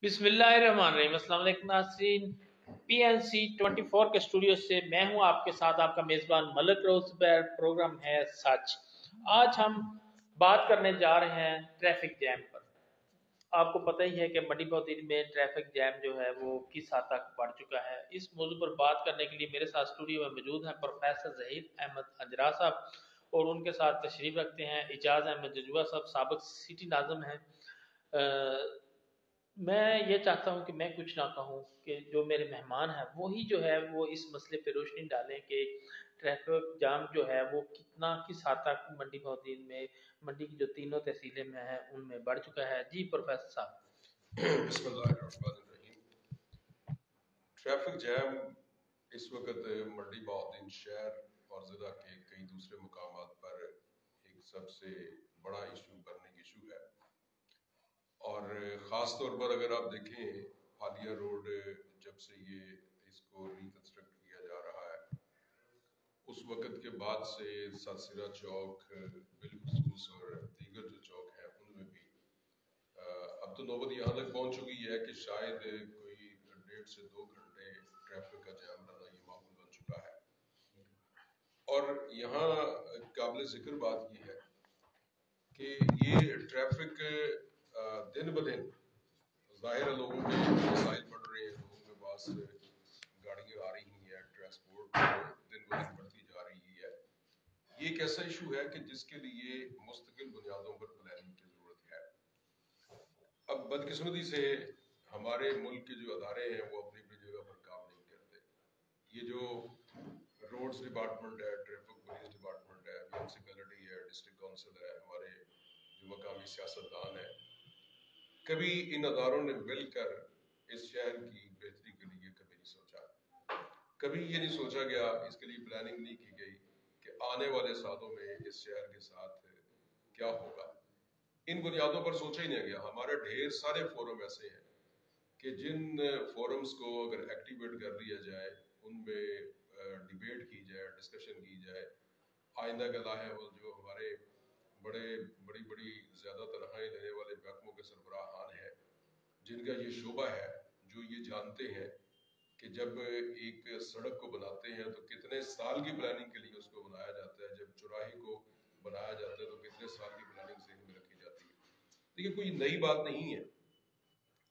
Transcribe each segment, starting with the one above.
बिस्मिल्लाहिर्रहमानिर्रहीम। अस्सलाम वालेकुम नाज़रीन, PNC 24 के स्टूडियो से मैं हूं आपके साथ आपका मेज़बान मलिक रोज़बैर। प्रोग्राम है सच। आज हम बात करने जा रहे हैं ट्रैफिक जैम पर। आपको पता ही है कि मंडी बौद्दीन में ट्रैफिक जैम जो है वो किस हद तक बढ़ चुका है। इस मौजू पर बात करने के लिए मेरे साथ स्टूडियो में मौजूद हैं प्रोफेसर ज़हीर अहमद अंजरा साहब और उनके साथ तशरीफ रखते हैं इजाज़ अहमद जजुआ साहब, साबिक सिटी नाज़िम हैं। मैं ये चाहता हूँ कि मैं कुछ ना कहूँ कि जो मेरे मेहमान हैं वही जो है वो इस मसले पे रोशनी डालें कि ट्रैफिक जाम जो है वो कितना किस हद तक मंडी बौद्दीन में मंडी की जो तीनों तहसीलें में है उनमें बढ़ चुका है। जी प्रोफेसर साहब। बिस्मिल्लाहिर्रहमानिर्रहीम। ट्रैफिक जैम इस वक्त मंडी बौद्दीन शहर और ज़िला के कई दूसरे मुकामात पर एक सबसे बड़ा इशू, बर्निंग इशू है। और ख़ास तौर पर अगर आप देखें हालिया रोड जब से ये इसको रिकंस्ट्रक्ट किया जा रहा है उस वक़्त के बाद से सातसिरा चौक बिलखुसूस और दीगर जो चौक हैं उनमें भी अब तो नौबत यहाँ तक पहुँच चुकी है कि शायद कोई 1.5 से 2 घंटे ट्रैफिक का जाम रहना ये मामूल बन चुका है। और यहाँ काबिल ज़िक्र बात ये है कि ये ट्रैफिक दिन ब दिन ज़ाहिर है लोगों के मसाइल बढ़ रहे हैं, लोगों के पास गाड़ियाँ आ रही हैं, ट्रांसपोर्ट दिन ब दिन बढ़ती जा रही है। ये एक ऐसा इशू है कि जिसके लिए मुस्तकिल बुनियादों पर प्लानिंग की ज़रूरत है। अब बदकिस्मती से हमारे मुल्क के जो अदारे हैं वो अपनी अपनी जगह पर काम नहीं करते। ये जो रोड्स डिपार्टमेंट है, ट्रैफिक पुलिस डिपार्टमेंट है, म्यूनसिपैलिटी है, डिस्ट्रिक्ट काउंसिल है, हमारे जो मकामी सियासतदान है, कभी इन अदारों ने मिलकर इस शहर की बेहतरी के लिए कभी नहीं सोचा। कभी ये नहीं सोचा गया, इसके लिए प्लानिंग नहीं की गई कि आने वाले सालों में इस शहर के साथ क्या होगा। इन बुनियादों पर सोचा ही नहीं गया। हमारे ढेर सारे फोरम ऐसे हैं कि जिन फोरम्स को अगर एक्टिवेट कर दिया जाए, उनमें डिबेट की जाए, डिस्कशन की जाए, आइंदा गला है वो जो हमारे बड़े बड़ी बड़ी ज़्यादा तनख्वाहें लेने वाले महकमों के सरबराहान हैं जिनका ये शोबा है, जो ये जानते हैं कि जब एक सड़क को बनाते हैं तो कितने साल की प्लानिंग के लिए उसको बनाया जाता है, जब चौराहे को बनाया जाता है तो कितने साल की प्लानिंग ज़हन में रखी जाती है। देखिए कोई नई बात नहीं है।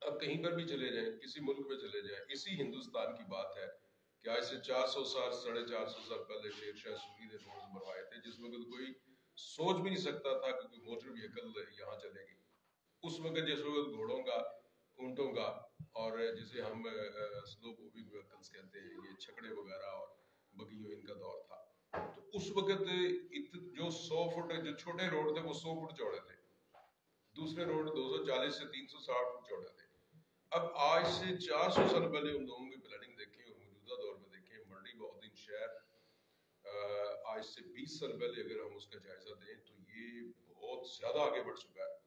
अब कहीं पर भी चले जाएं, किसी मुल्क में चले जाएं, इसी हिंदुस्तान की बात है कि आज से 400 साल 450 साल पहले शेर शाह सूरी ने रोड बनवाए थे, जिस वक्त कोई सोच भी नहीं सकता था कि कोई मोटर व्हीकल यहाँ चलेगी। उस वक्त जिस वक्त घोड़ों का, ऊंटों का और जिसे हम स्लो मूविंग व्हीकल्स कहते हैं, ये छकड़े वगैरह और बगियों इनका दौर था, तो उस वक्त जो 100 फुट जो छोटे रोड थे वो 100 फुट चौड़े थे, दूसरे रोड 240 से 360 फुट चौड़े थे। अब आज से 400 साल पहले उन लोगों की प्लानिंग देखें और मौजूदा दौर में देखें, मंडी बौद्दीन शहर आज से 20 साल पहले अगर हम उसका जायजा दें तो ये बहुत ज्यादा आगे बढ़ चुका है।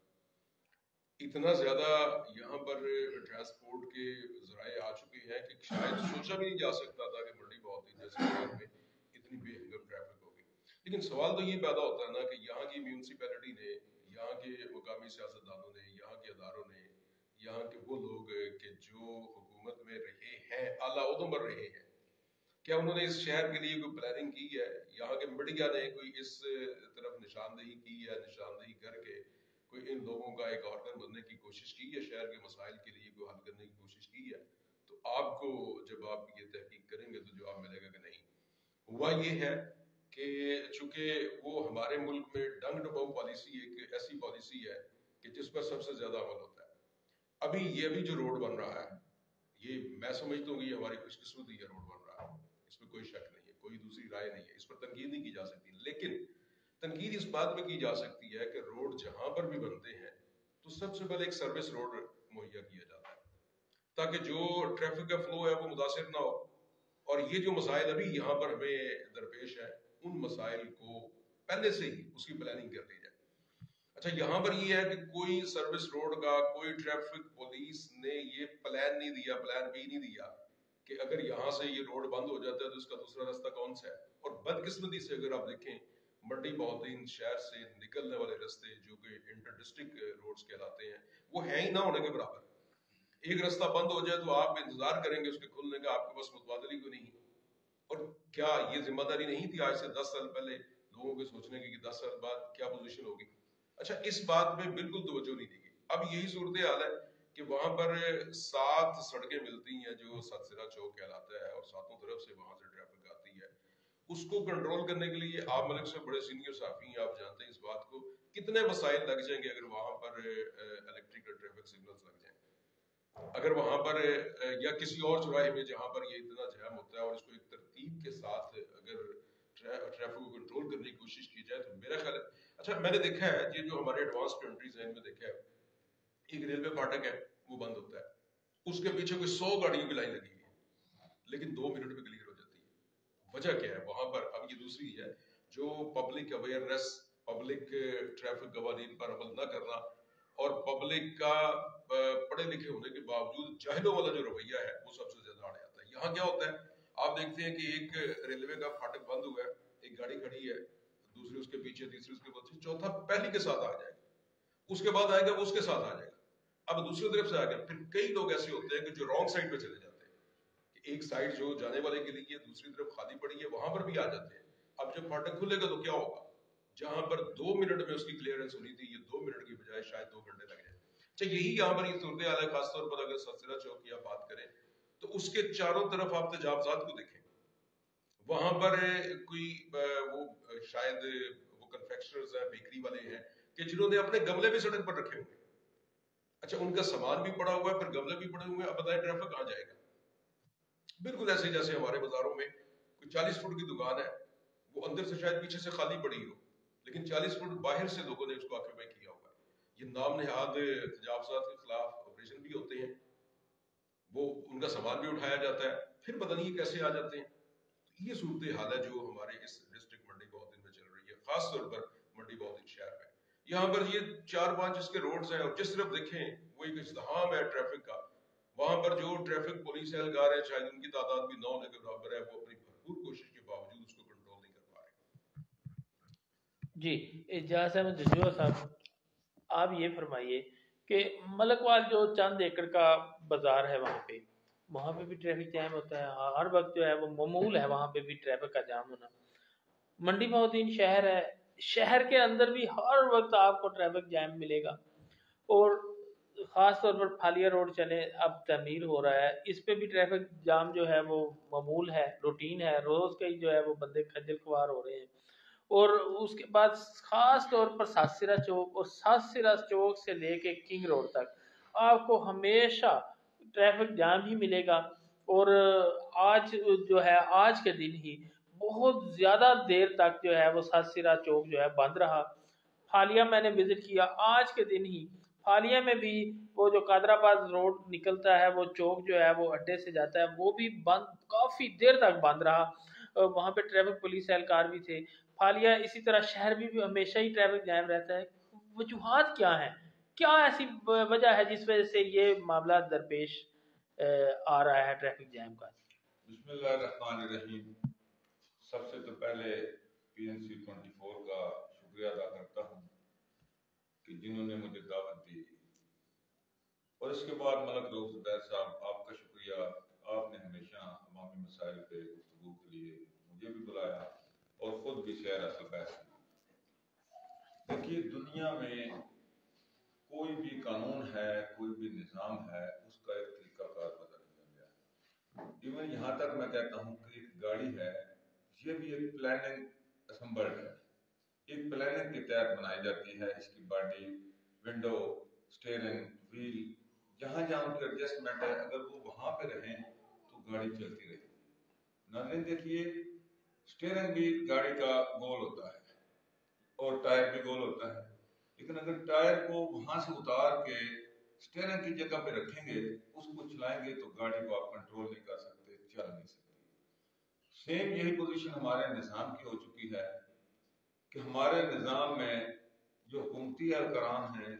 इतना ज्यादा यहाँ पर ट्रांसपोर्ट के जराए आ चुके हैं कि शायद सोचा भी नहीं जा सकता था कि मंडी बौद्दीन जैसे शहर में इतनी बेहंगम ट्रैफिक होगी। लेकिन सवाल तो ये पैदा होता है ना कि यहाँ की म्यूनसिपैलिटी ने, यहाँ के मुकामी सियासतदानों ने, यहाँ के अदारों ने, यहाँ के वो लोग कि जो हुकूमत में रहे हैं, आला उहदों पर रहे हैं, क्या उन्होंने इस शहर के लिए कोई प्लानिंग की है? यहाँ के मीडिया ने कोई इस तरफ निशानदेही की है? निशानदेही करके कोई इन लोगों का एक ऑर्गन बनने की कोशिश की है, शहर के मसाइल के लिए कोई हल करने की कोशिश की है? तो आपको जब आप ये तहकीक करेंगे तो जवाब मिलेगा कि नहीं। हुआ ये है कि चूंकि वो हमारे मुल्क में डंग डबाऊ पॉलिसी एक ऐसी पॉलिसी है कि जिस पर सबसे ज्यादा अमल होता है। अभी जो रोड बन रहा है, ये मैं समझता हूँ कि हमारी खुशकिस्मती है, रोड बन रहा है, इसमें कोई शक नहीं है, कोई दूसरी राय नहीं है, इस पर तनकीद नहीं की जा सकती। लेकिन तनकीद इस बात में की जा सकती है कि रोड जहां पर भी बनते हैं तो सबसे पहले एक सर्विस रोड मुहैया किया जाता है ताकि जो ट्रैफिक का फ्लो है वो मुतासिर ना हो। और ये जो मसाइल अभी यहाँ पर हमें दरपेश है, उन मसाइल को पहले से ही उसकी प्लानिंग कर ली जाए। अच्छा, यहाँ पर ये है कि कोई सर्विस रोड का, कोई ट्रैफिक पुलिस ने ये प्लान नहीं दिया, प्लान बी नहीं दिया कि अगर यहाँ से ये रोड बंद हो जाता है तो इसका दूसरा रास्ता कौन सा है। और बदकिस्मती से अगर आप देखें, मंडी बौद्दीन शहर से निकलने वाले रास्ते जो कि इंटर डिस्ट्रिक्ट रोड्स कहलाते हैं, वो है ही ना होने के बराबर। ایک रास्ता बंद हो जाए तो आप इंतजार करेंगे उसके खुलने का, आपके पास मुतबादल ही कोई नहीं है। और क्या ये जिम्मेदारी नहीं थी आज से 10 साल पहले लोगों के सोचने की कि 10 साल बाद क्या पोजीशन होगी? अच्छा, इस बात पे बिल्कुल तवज्जो नहीं दी गई। अब यही सूरत हाल है कि वहां पर 7 सड़कें मिलती हैं जो सतसिरा चौक कहलाता है, और सातों तरफ से वहां से ट्रैफिक आती है। उसको कंट्रोल करने के लिए आप मलिक से बड़े सीनियर साफी हैं, आप जानते हैं इस बात को, कितने वसाइल लग जाएंगे अगर वहां पर इलेक्ट्रिकल ट्रैफिक सिग्नल्स लग जाएं, अगर वहां पर या किसी और चौराहे में जहां पर ये इतना जैम होता है, और इसको एक तरतीब के साथ अगर ट्रैफिक को कंट्रोल करने की कोशिश की जाए तो मेरा ख्याल है। अच्छा, मैंने देखा है ये जो हमारे एडवांस कंट्रीज हैं इनमें देखा है, एक रेलवे फाटक है वो बंद होता है, उसके पीछे कोई 100 गाड़ियों की लाइन लगी हुई है, लेकिन 2 मिनट में क्लियर हो जाती है। वजह क्या है वहां पर? अब ये दूसरी है जो पब्लिक अवेयरनेस, पब्लिक ट्रैफिक कवानीन पर अमल न करना, और पब्लिक का पढ़े लिखे होने के बावजूद जाहिलों वाला जो रवैया है वो सबसे ज्यादा आड़े आता है। यहाँ क्या होता है, आप देखते हैं कि एक रेलवे का फाटक बंद हुआ है, एक गाड़ी खड़ी है, दूसरी उसके पीछे, तीसरी उसके पीछे, चौथा पहली के साथ आ जाएगा, उसके बाद आएगा वो उसके साथ आ जाएगा, अब दूसरी तरफ से आ गया। फिर कई लोग ऐसे होते हैं कि जो रॉन्ग साइड पे चले जाते हैं, कि एक साइड जो जाने वाले के लिए दूसरी तरफ खाली पड़ी है वहां पर भी आ जाते हैं। अब जब फाटक खुलेगा तो क्या होगा? जहां पर 2 मिनट में उसकी क्लियरेंस होनी थी, ये 2 मिनट की बजाय शायद 2 घंटे लग जाए। अच्छा, यही यहाँ पर ये सूरत हाल है, खासतौर पर अगर सतसिरा चौक की आप बात करें तो उसके चारों तरफ आप तेजाबजात को देखें, वहां पर कोई वो शायद वो कन्फेक्शनर्स हैं, बेकरी वाले हैं कि जिन्होंने अपने गमले भी सड़क पर रखे हुए। अच्छा, उनका सामान भी पड़ा हुआ है, फिर गमले भी पड़े हुए हैं, अब बताएं ट्रैफिक कहाँ जाएगा? बिल्कुल ऐसे जैसे हमारे बाजारों में कोई 40 फुट की दुकान है, वो अंदर से शायद पीछे से खाली पड़ी हो, लेकिन 40 फुट बाहर से लोगों ने उसको ऑक्यूपाई किया हुआ है। ये नाम नेहाद तजावजात के खिलाफ ऑपरेशन भी होते हैं, वो उनका सामान भी उठाया जाता है, फिर पता नहीं कैसे आ जाते हैं। तो ये सूरत हाल है जो हमारे इस डिस्ट्रिक्ट मंडी बहुत दिन में चल रही है, खास तौर पर मंडी बहुत दिन शहर में। यहाँ पर ये 4-5 इसके रोड्स हैं, और जिस तरफ देखें वो एक इज़्दिहाम है ट्रैफिक का। वहां पर जो ट्रैफिक पुलिस एहलकार है, शायद उनकी तादाद भी 9 होने के बराबर है, वो अपनी भरपूर कोशिश के बावजूद उसको कंट्रोल नहीं कर पा रहे। जी, एजाज अहमद जजूआ साहब, आप ये फरमाइए कि मलकवाल जो चंद एकड़ का बाजार है वहाँ पे भी ट्रैफिक जैम होता है हर वक्त, जो है वो मामूल है वहाँ पे भी ट्रैफिक का जाम होना। मंडी बहुद्दीन शहर है, शहर के अंदर भी हर वक्त आपको ट्रैफिक जैम मिलेगा। और ख़ास तौर पर फालिया रोड चले, अब तमीर हो रहा है, इस पे भी ट्रैफिक जाम जो है वो मामूल है, रूटीन है, रोज़ के ही जो है वो बंदे खज्जल खुआर हो रहे हैं। और उसके बाद खास तौर पर सातसिरा चौक, और सातसिरा चौक से लेके किंग रोड तक आपको हमेशा ट्रैफिक जाम ही मिलेगा। और आज जो है, आज के दिन ही बहुत ज़्यादा देर तक जो है वो सातसिरा चौक जो है बंद रहा। हालिया मैंने विजिट किया आज के दिन ही, हालिया में भी वो जो कादराबाद रोड निकलता है, वो चौक जो है वो अड्डे से जाता है, वो भी बंद, काफ़ी देर तक बंद रहा। वहाँ पे ट्रैफिक पुलिस एहलकार भी थे। हालिया इसी तरह शहर में भी हमेशा ही ट्रैफिक जैम रहता है। वजूहात क्या हैं, क्या ऐसी वजह है जिस वजह से ये मामला दरपेश आ रहा है ट्रैफिक जैम का? बिस्मिल्लाहिर्रहमानिर्रहीम। सबसे तो पहले PNC 24 का शुक्रिया अदा करता हूँ कि जिन्होंने मुझे दावत दी, और इसके बाद मलक रोज़ ज़ुबैर साहब, आपका शुक्रिया, आपने हमेशा अवामी मसाइल पे गुफ्तगू के लिए मुझे भी बुलाया और ख़ुद भी शेयर असल बहस की। देखिए, दुनिया में कोई भी कानून है, कोई भी निज़ाम है, उसका एक तरीक़ाकार बदल दिया गया। इवन यहाँ तक मैं कहता हूँ कि एक गाड़ी है, ये भी एक प्लानिंग असम्बल्ड है, एक प्लानिंग के तहत बनाई जाती है। इसकी बॉडी, विंडो, स्टीयरिंग, व्हील, जहाँ जहाँ उनकी एडजस्टमेंट है, अगर वो वहाँ पे रहें तो गाड़ी चलती रहेगी। नाज़रीन देखिए, स्टीयरिंग भी गाड़ी का गोल होता है और टायर भी गोल होता है, लेकिन अगर टायर को वहाँ से उतार के स्टीयरिंग की जगह पे रखेंगे, उसको चलाएंगे तो गाड़ी को आप कंट्रोल नहीं कर सकते, चल नहीं सकती। सेम यही पोजीशन हमारे निज़ाम की हो चुकी है कि हमारे निज़ाम में जो हुकूमती एहलकारान हैं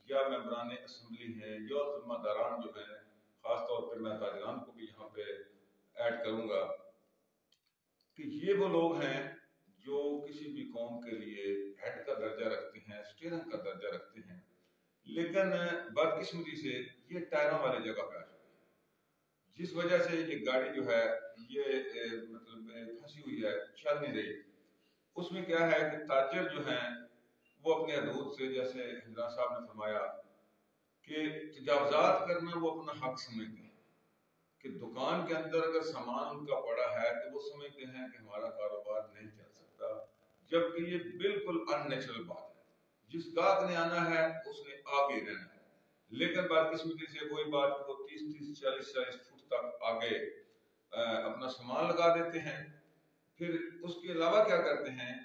या मेंबरान असम्बली हैं या ज़िम्मेदारान जो हैं, ख़ास तौर पर मैं ताजरान को भी यहाँ पे ऐड करूँगा कि ये वो लोग हैं जो किसी भी कौम के लिए हेड का दर्जा रखते हैं, स्टीयरिंग का दर्जा रखते हैं। لیکن بدقسمتی سے یہ ٹائروں والی جگہ پہ آ چکی ہے، جس وجہ سے یہ گاڑی جو ہے یہ مطلب پھنسی ہوئی ہے، چل نہیں رہی۔ اس میں کیا ہے کہ تاجر جو ہیں وہ اپنے حدود سے، جیسے حضرت صاحب نے فرمایا کہ تجاوزات کرنا وہ اپنا حق سمجھتے ہیں، کہ دکان کے اندر اگر سامان ان کا پڑا ہے تو وہ سمجھتے ہیں کہ ہمارا کاروبار نہیں چل سکتا، جبکہ یہ بالکل ان نیچرل بات ہے۔ جس گاہک نے آنا ہے اس نے آگے رہنا ہے، لیکن بدقسمتی سے وہی بات وہ 30 40 فٹ تک آگے اپنا سامان لگا دیتے ہیں، پھر اس کے علاوہ کیا کرتے ہیں،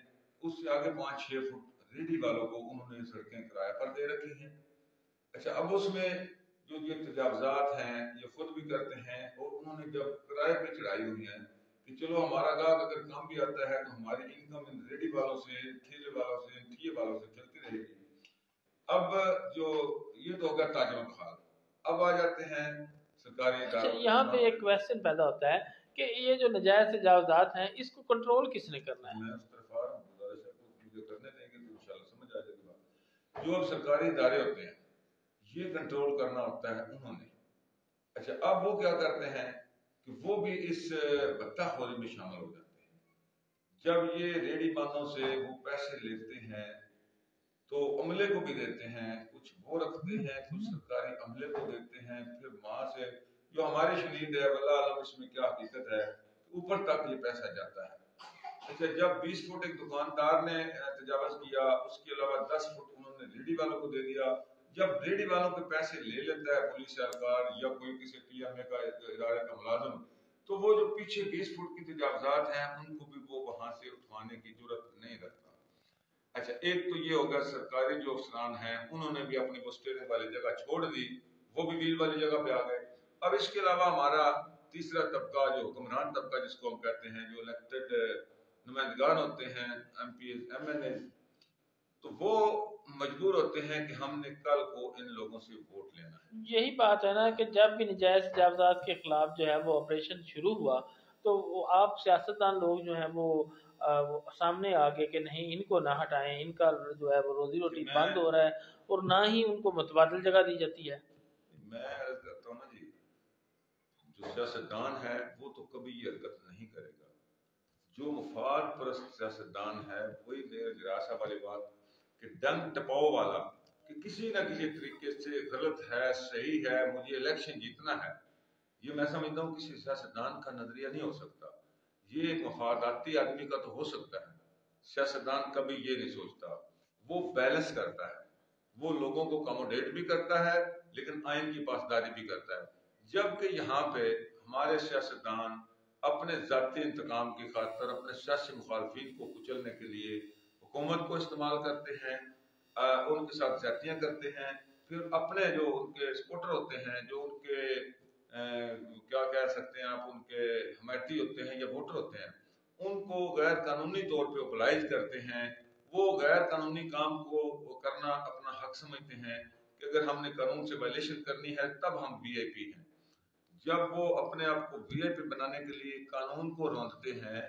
اس سے آگے 5 6 فٹ ریڈی والوں کو انہوں نے سڑکیں کرایہ پر دے رکھی ہیں۔ اچھا، اب اس میں جو یہ تجاوزات ہیں یہ خود بھی کرتے ہیں، اور انہوں نے جب کرائے پہ چڑھائی ہوئی ہیں کہ چلو ہمارا گاہک اگر کم بھی آتا ہے تو ہماری انکم ان ریڈی والوں سے، ٹھیلے والوں سے، ٹھیے والوں سے چلتی رہے گی۔ اب جو یہ تو ہوگا تاجروں کا حال، اب آ جاتے ہیں سرکاری اچھا، اداروں یہاں کے پہ ایک کویسچن پیدا ہوتا ہے کہ یہ جو نجائز تجاوزات ہیں اس کو کنٹرول کس نے کرنا ہے؟ میں اس طرف آ رہا ہوں، گزارش ہے کہ مجھے کرنے دیں گے تو انشاءاللہ سمجھ آ جائے گی بات۔ جو اب سرکاری ادارے ہوتے ہیں یہ کنٹرول کرنا ہوتا ہے انہوں نے۔ اچھا، اب وہ کیا کرتے ہیں کہ وہ بھی اس بتہ خوری میں شامل ہو جاتے ہیں۔ جب یہ ریڑھی باندھوں سے وہ پیسے لیتے ہیں تو عملے کو بھی دیتے ہیں، کچھ وہ رکھتے ہیں، کچھ سرکاری عملے کو دیتے ہیں، پھر وہاں سے جو ہماری شنید ہے واللہ عالم اس میں کیا حقیقت ہے، اوپر تک یہ پیسہ جاتا ہے۔ اچھا، جب 20 فٹ ایک دکاندار نے تجاوز کیا، اس کے علاوہ 10 فٹ انہوں نے ریڑھی والوں کو دے دیا۔ جب ریڑھی والوں کے پیسے لے لیتا ہے پولیس اہلکار یا کوئی کسی پی ایم اے کا ادارے کا ملازم، تو وہ جو پیچھے 20 فٹ کی تجاوزات ہیں ان کو بھی وہ وہاں سے اٹھوانے کی جرت نہیں رکھتا۔ اچھا، ایک تو یہ ہوگا سرکاری جو افسران ہیں انہوں نے بھی اپنی وہ اسٹیئرنگ والی جگہ چھوڑ دی، وہ بھی ویل والی جگہ پہ آ گئے۔ اب اس کے علاوہ ہمارا تیسرا طبقہ جو حکمران طبقہ جس کو ہم کہتے ہیں، جو الیکٹڈ نمائندگان ہوتے ہیں، ایم پی ایم این اے، تو وہ مجبور ہوتے ہیں کہ ہم نے کل کو ان لوگوں سے ووٹ لینا ہے۔ یہی بات ہے نا کہ جب بھی نجائز تجاوزات کے خلاف جو ہے وہ آپریشن شروع ہوا تو وہ آپ سیاستدان لوگ جو ہیں وہ سامنے آگے کہ نہیں ان کو نہ ہٹائیں، ان کا جو ہے وہ روزی روٹی بند ہو رہا ہے، اور نہ ہی ان کو متبادل جگہ دی جاتی ہے۔ میں عرض کرتا ہوں نا جی، جو سیاستدان ہے وہ تو کبھی یہ حرکت نہیں کرے گا۔ جو مفاد پرست سیاستدان ہے وہی جراسہ والی بات کہ ڈنگ ٹپاؤ والا، کہ کسی نہ کسی طریقے سے غلط ہے صحیح ہے مجھے الیکشن جیتنا ہے، یہ میں سمجھتا ہوں کسی سیاستدان کا نظریہ نہیں ہو سکتا۔ یہ ایک مفاداتی آدمی کا تو ہو سکتا ہے، سیاستدان کبھی یہ نہیں سوچتا، وہ بیلنس کرتا ہے، وہ لوگوں کو کموڈیٹ بھی کرتا ہے لیکن آئین کی پاسداری بھی کرتا ہے۔ جبکہ یہاں پہ ہمارے سیاستدان اپنے ذاتی انتقام کی خاطر اپنے سیاسی مخالفین کو کچلنے کے لیے حکومت کو استعمال کرتے ہیں، ان کے ساتھ زیادتیاں کرتے ہیں، پھر اپنے جو ان کے سپورٹر ہوتے ہیں، جو ان کے کیا کہہ سکتے ہیں آپ، ان کے حمایتی ہوتے ہیں یا ووٹر ہوتے ہیں، ان کو غیر قانونی طور پہ اوبلائز کرتے ہیں۔ وہ غیر قانونی کام کو کرنا اپنا حق سمجھتے ہیں کہ اگر ہم نے قانون سے وائلیشن کرنی ہے تب ہم وی آئی پی ہیں۔ جب وہ اپنے آپ کو وی آئی پی بنانے کے لیے قانون کو روندتے ہیں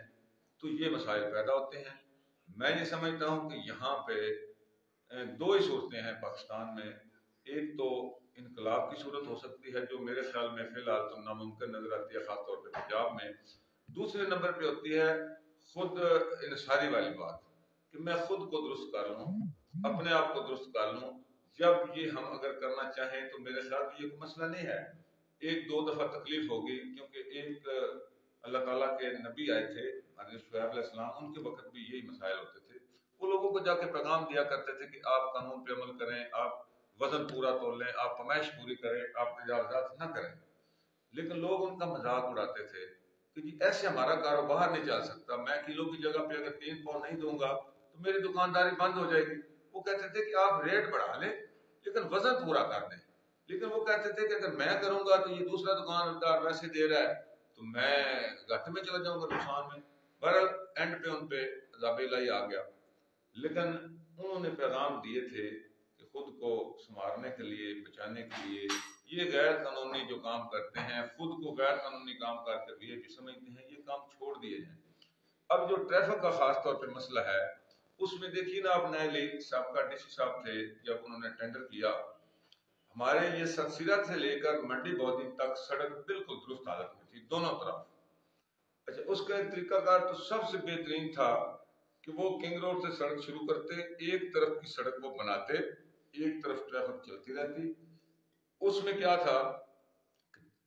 تو یہ مسائل پیدا ہوتے ہیں۔ میں یہ سمجھتا ہوں کہ یہاں پہ دو ہی صورتیں ہیں پاکستان میں، ایک تو انقلاب کی صورت ہو سکتی ہے جو میرے خیال میں فی الحال تو ناممکن نظر آتی ہے، خاص طور پہ پنجاب میں۔ دوسرے نمبر پہ ہوتی ہے خود انحصاری والی بات، کہ میں خود کو درست کر لوں، اپنے آپ کو درست کر لوں۔ جب یہ ہم اگر کرنا چاہیں تو میرے خیال میں یہ کوئی مسئلہ نہیں ہے، ایک دو دفعہ تکلیف ہوگی، کیونکہ ایک اللہ تعالیٰ کے نبی آئے تھے حضرت شعیب علیہ السلام، ان کے وقت بھی یہی مسائل ہوتے تھے۔ وہ لوگوں کو جا کے پیغام دیا کرتے تھے کہ آپ قانون پہ عمل کریں، آپ وزن پورا تول لیں، آپ پیمائش پوری کریں، آپ تجاوزات نہ کریں۔ لیکن لوگ ان کا مذاق اڑاتے تھے کہ جی ایسے ہمارا کاروبار نہیں چل سکتا، میں کلو کی جگہ پہ اگر 3 پاؤں نہیں دوں گا تو میری دکانداری بند ہو جائے گی۔ وہ کہتے تھے کہ آپ ریٹ بڑھا لیں لیکن وزن پورا کر دیں، لیکن وہ کہتے تھے کہ اگر میں کروں گا تو یہ دوسرا دکاندار ویسے دے رہا ہے تو میں گھاٹے میں چلا جاؤں گا، نقصان میں۔ بہرحال اینڈ پہ ان پہ عذاب الہی آ گیا۔ لیکن انہوں نے پیغام دیے تھے کہ خود کو سنوارنے کے لیے، بچانے کے لیے یہ غیر قانونی جو کام کرتے ہیں، خود کو غیر قانونی کام کر کے بھی سمجھتے ہیں، یہ کام چھوڑ دیے جائیں۔ اب جو ٹریفک کا خاص طور پہ مسئلہ ہے اس میں دیکھیے نا، آپ نئے سابقہ ڈی سی صاحب تھے، جب انہوں نے ٹینڈر کیا ہمارے یہ سرسیرت سے لے کر منڈی بودی تک سڑک بالکل درست حالت میں تھی دونوں طرف. اچھا اس کا ایک طریقہ کار تو سب سے بہترین تھا کہ وہ کنگ روڈ سے سڑک شروع کرتے, ایک طرف کی سڑک وہ بناتے, ایک طرف ٹریفک چلتی رہتی. اس میں کیا تھا,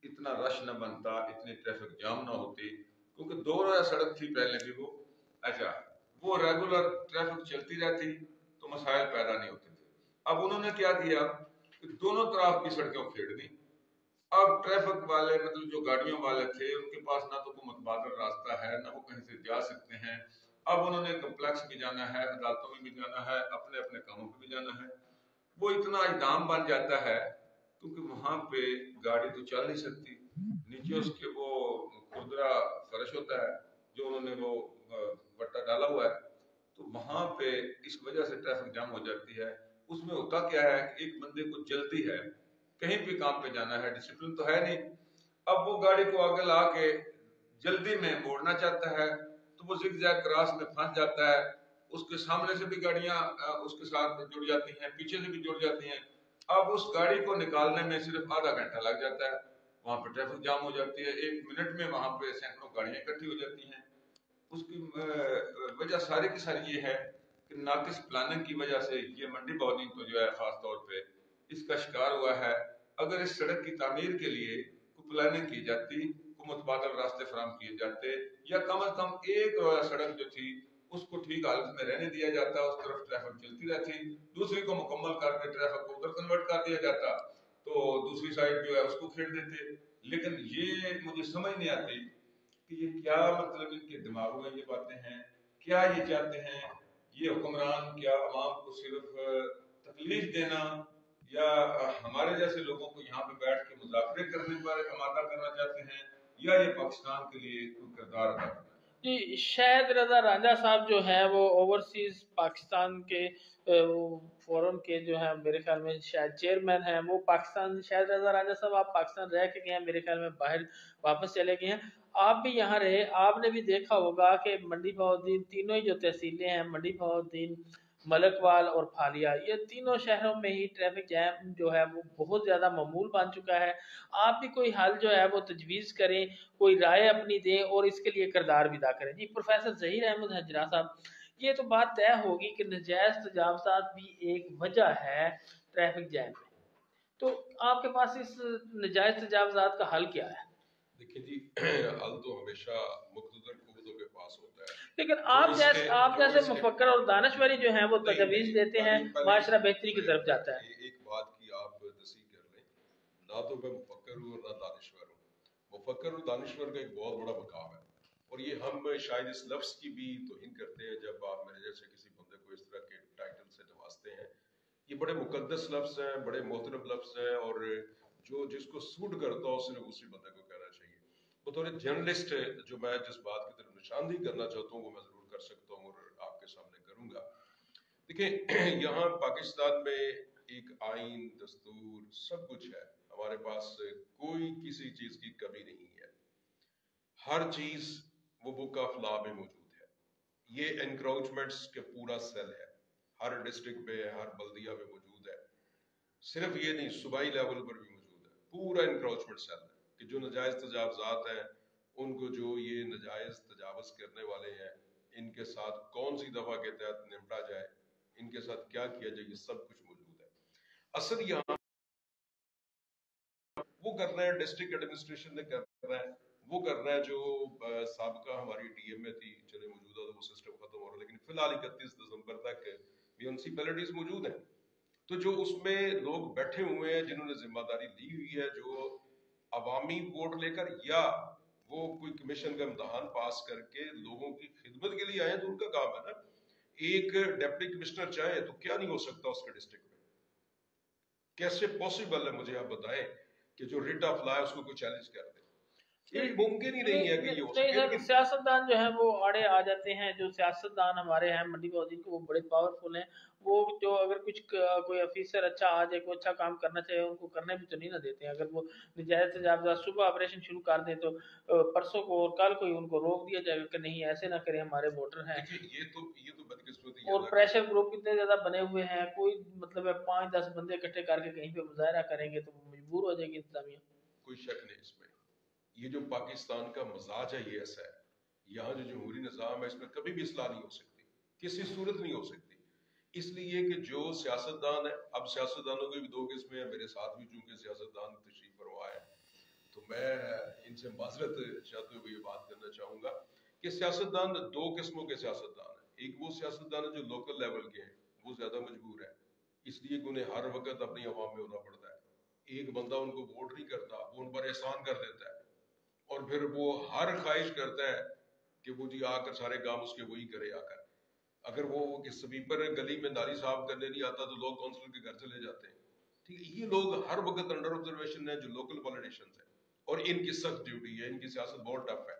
اتنا رش نہ بنتا, اتنی ٹریفک جام نہ ہوتی, کیونکہ دو رویہ سڑک تھی پہلے بھی وہ. اچھا وہ ریگولر ٹریفک چلتی رہتی تو مسائل پیدا نہیں ہوتے تھے. اب انہوں نے کیا کیا کہ دونوں طرف کی سڑکیں پھیڑ دی. اب ٹریفک والے مطلب جو گاڑیوں والے تھے ان کے پاس نہ تو کوئی متبادل راستہ ہے, نہ وہ کہیں سے جا سکتے ہیں. اب انہوں نے کمپلیکس بھی جانا ہے, عدالتوں میں بھی جانا ہے, اپنے اپنے کاموں پہ بھی جانا ہے. وہ اتنا اجدام بن جاتا ہے کیونکہ وہاں پہ گاڑی تو چل نہیں سکتی, نیچے اس کے وہ کھردرا فرش ہوتا ہے جو انہوں نے وہ وٹا ڈالا ہوا ہے, تو وہاں پہ اس وجہ سے ٹریفک جام ہو جاتی ہے. اس میں ہوتا کیا ہے کہ ایک بندے کو جلدی ہے, کہیں بھی کام پہ جانا ہے, ڈسپلن تو ہے نہیں. اب وہ گاڑی کو آگے لا کے جلدی میں موڑنا چاہتا ہے تو وہ زگ زیگ کراس میں پھنس جاتا ہے. اس کے سامنے سے بھی گاڑیاں اس کے ساتھ جڑ جاتی ہیں, پیچھے سے بھی جڑ جاتی ہیں. اب اس گاڑی کو نکالنے میں صرف آدھا گھنٹہ لگ جاتا ہے, وہاں پہ ٹریفک جام ہو جاتی ہے. 1 منٹ میں وہاں پہ سینکڑوں گاڑیاں اکٹھی ہو جاتی ہیں. اس کی وجہ ساری کی ساری یہ ہے کہ ناقص پلاننگ کی وجہ سے یہ منڈی بہودی تو جو ہے خاص طور پہ اس کا شکار ہوا ہے. اگر اس سڑک کی تعمیر کے لیے کوئی پلاننگ کی جاتی, کوئی متبادل راستے فراہم کیے جاتے, یا کم از کم ایک رویہ سڑک جو تھی اس کو ٹھیک حالت میں رہنے دیا جاتا, اس طرف ٹریفک چلتی رہتی, دوسری کو مکمل کر کے ٹریفک کو ادھر کنورٹ کر دیا جاتا تو دوسری سائڈ جو ہے اس کو کھیڑ دیتے. لیکن یہ مجھے سمجھ نہیں آتی کہ یہ کیا مطلب ان کے دماغوں میں یہ باتیں ہیں, کیا یہ چاہتے ہیں یہ حکمران, کیا عوام کو صرف تکلیف دینا یا ہمارے جیسے لوگوں کو یہاں پہ بیٹھ کے مذاکرے کرنے پر آمادہ کرنا چاہتے ہیں, یا یہ پاکستان کے لیے کوئی کردار ادا کرنا؟ جی شاہد رضا رانجھا صاحب جو ہیں وہ اوورسیز پاکستان کے فورم کے جو ہیں میرے خیال میں شاید چیئرمین ہیں. وہ پاکستان, شاہد رضا رانجھا صاحب آپ پاکستان رہ کے گئے ہیں, میرے خیال میں باہر واپس چلے گئے ہیں, آپ بھی یہاں رہے, آپ نے بھی دیکھا ہوگا کہ منڈی بہاؤالدین تینوں ہی جو تحصیلیں ہیں, منڈی بہاؤالدین, ملکوال اور پھالیا, یہ تینوں شہروں میں ہی ٹریفک جیم جو ہے وہ بہت زیادہ معمول بن چکا ہے. آپ بھی کوئی حل جو ہے وہ تجویز کریں, کوئی رائے اپنی دیں اور اس کے لیے کردار بھی ادا کریں. جی پروفیسر ظہیر احمد حجرہ صاحب, یہ تو بات طے ہوگی کہ نجائز تجاوزات بھی ایک وجہ ہے ٹریفک جیم میں, تو آپ کے پاس اس نجائز تجاوزات کا حل کیا ہے؟ دیکھیں جی, حل تو ہمیشہ مقتدر قوتوں کے پاس ہوتا ہے, لیکن آپ جیسے مفکر اور دانشوری جو ہیں وہ تجاویز دیتے ہیں, معاشرہ بہتری کی طرف جاتا ہے. ایک بات کی آپ تصحیح کر لیں, نہ تو میں مفکر ہوں اور نہ دانشور ہوں. مفکر اور دانشور کا ایک بہت بڑا مقام ہے, اور یہ ہم شاید اس لفظ کی بھی توہین کرتے ہیں جب آپ میرے جیسے کسی بندے کو اس طرح کے ٹائٹل سے نوازتے ہیں. یہ بڑے مقدس لفظ ہیں, بڑے محترم لفظ ہیں, اور جو جس کو سوٹ کرتا ہو صرف اسی بندے کو کہنا چاہیے. بطور جرنلسٹ جو میں جس بات کی طرف نشاندہی کرنا چاہتا ہوں وہ میں ضرور کر سکتا ہوں اور آپ کے سامنے کروں گا. دیکھیں یہاں پاکستان میں ایک آئین, دستور, سب کچھ ہے. ہمارے پاس کوئی کسی چیز کی کمی نہیں ہے, ہر چیز وہ بک آف لا میں موجود ہے. یہ انکروچمنٹس کے پورا سیل ہے, ہر ڈسٹرکٹ میں, ہر بلدیہ میں موجود ہے. صرف یہ نہیں, صوبائی لیول پر بھی موجود ہے, پورا انکروچمنٹ سیل ہے کہ جو نجائز تجاوزات ہیں ان کو, جو یہ نجائز تجاوز کرنے والے ہیں, ان کے ساتھ کون سی دفعہ کے تحت نمٹا جائے, ان کے ساتھ کیا کیا جائے, یہ سب کچھ موجود ہے. اصل یہاں وہ کرنا ہے ڈسٹرکٹ ایڈمنسٹریشن نے کرنا ہے, وہ کرنا ہے جو سابقہ ہماری ڈی ایم میں تھی, چلے موجودہ تو وہ سسٹم ختم ہو رہا ہے, لیکن فی الحال 31 دسمبر تک میونسپلٹیز موجود ہیں. تو جو اس میں لوگ بیٹھے ہوئے ہیں جنہوں نے ذمہ داری لی ہوئی ہے, جو عوامی ووٹ لے کر یا وہ کوئی کمیشن کا امتحان پاس کر کے لوگوں کی خدمت کے لیے آئے, تو ان کا کام ہے نا. ایک ڈپٹی کمشنر چاہے تو کیا نہیں ہو سکتا اس کے ڈسٹرکٹ میں, کیسے پاسبل ہے مجھے آپ بتائیں کہ جو ریٹ آف لا ہے اس کو کوئی چیلنج کر دے. ये मुमकिन ही नहीं है कि ये हो नहीं सके। सर, सियासतदान जो है वो आड़े आ जाते हैं। जो सियासतदान हमारे हैं मंडी बहाउद्दीन के, वो बड़े पावरफुल हैं। वो जो अगर कोई अफीसर अच्छा आ जाए, कोई अच्छा काम करना चाहिए, उनको करने भी तो नहीं ना देते हैं। अगर वो नजायज से ज्यादा सुबह ऑपरेशन शुरू कर दें तो परसों को और कल को ही उनको रोक दिया जाएगा कि नहीं ऐसे ना करें, हमारे वोटर हैं। देखिए ये तो बदकिस्मती है और ना। प्रेशर ग्रुप इतने ज्यादा बने हुए हैं, कोई मतलब है 5-10 बंदे इकट्ठे करके कहीं पे मुजाहरा करेंगे तो मजबूर हो जाएगी इंतजामिया। कोई शक नहीं इसमें। ये जो पाकिस्तान का मजाज है ये ऐसा है, यहाँ जो जमहूरी निज़ाम है इसमें कभी भी इस्लाह नहीं हो सकती, किसी सूरत नहीं हो सकती। इसलिए कि जो सियासतदान है, अब सियासतदानों की भी दो किस्में हैं, मेरे साथ भी चूंकि सियासतदान तशरीफ फरमा है तो मैं इनसे माजरत चाहते हुए ये बात करना चाहूँगा कि सियासतदान दो किस्मों के सियासतदान हैं। एक वो सियासतदान है जो लोकल लेवल के हैं, वो ज़्यादा मजबूर है, इसलिए कि उन्हें हर वक्त अपनी आवाम में होना पड़ता है। एक बंदा उनको वोट नहीं करता, वो उन पर एहसान कर देता है और फिर वो हर ख्वाहिश करता है कि वो जी आकर सारे काम उसके वही करे आकर। अगर वो स्वीपर गली में नाली साफ करने नहीं आता तो लोग काउंसिलर के घर चले जाते हैं। ठीक है, ये लोग हर वक्त अंडर ऑब्जर्वेशन है जो लोकल पॉलिटिशियंस हैं, और इनकी सख्त ड्यूटी है, इनकी सियासत बहुत टफ है।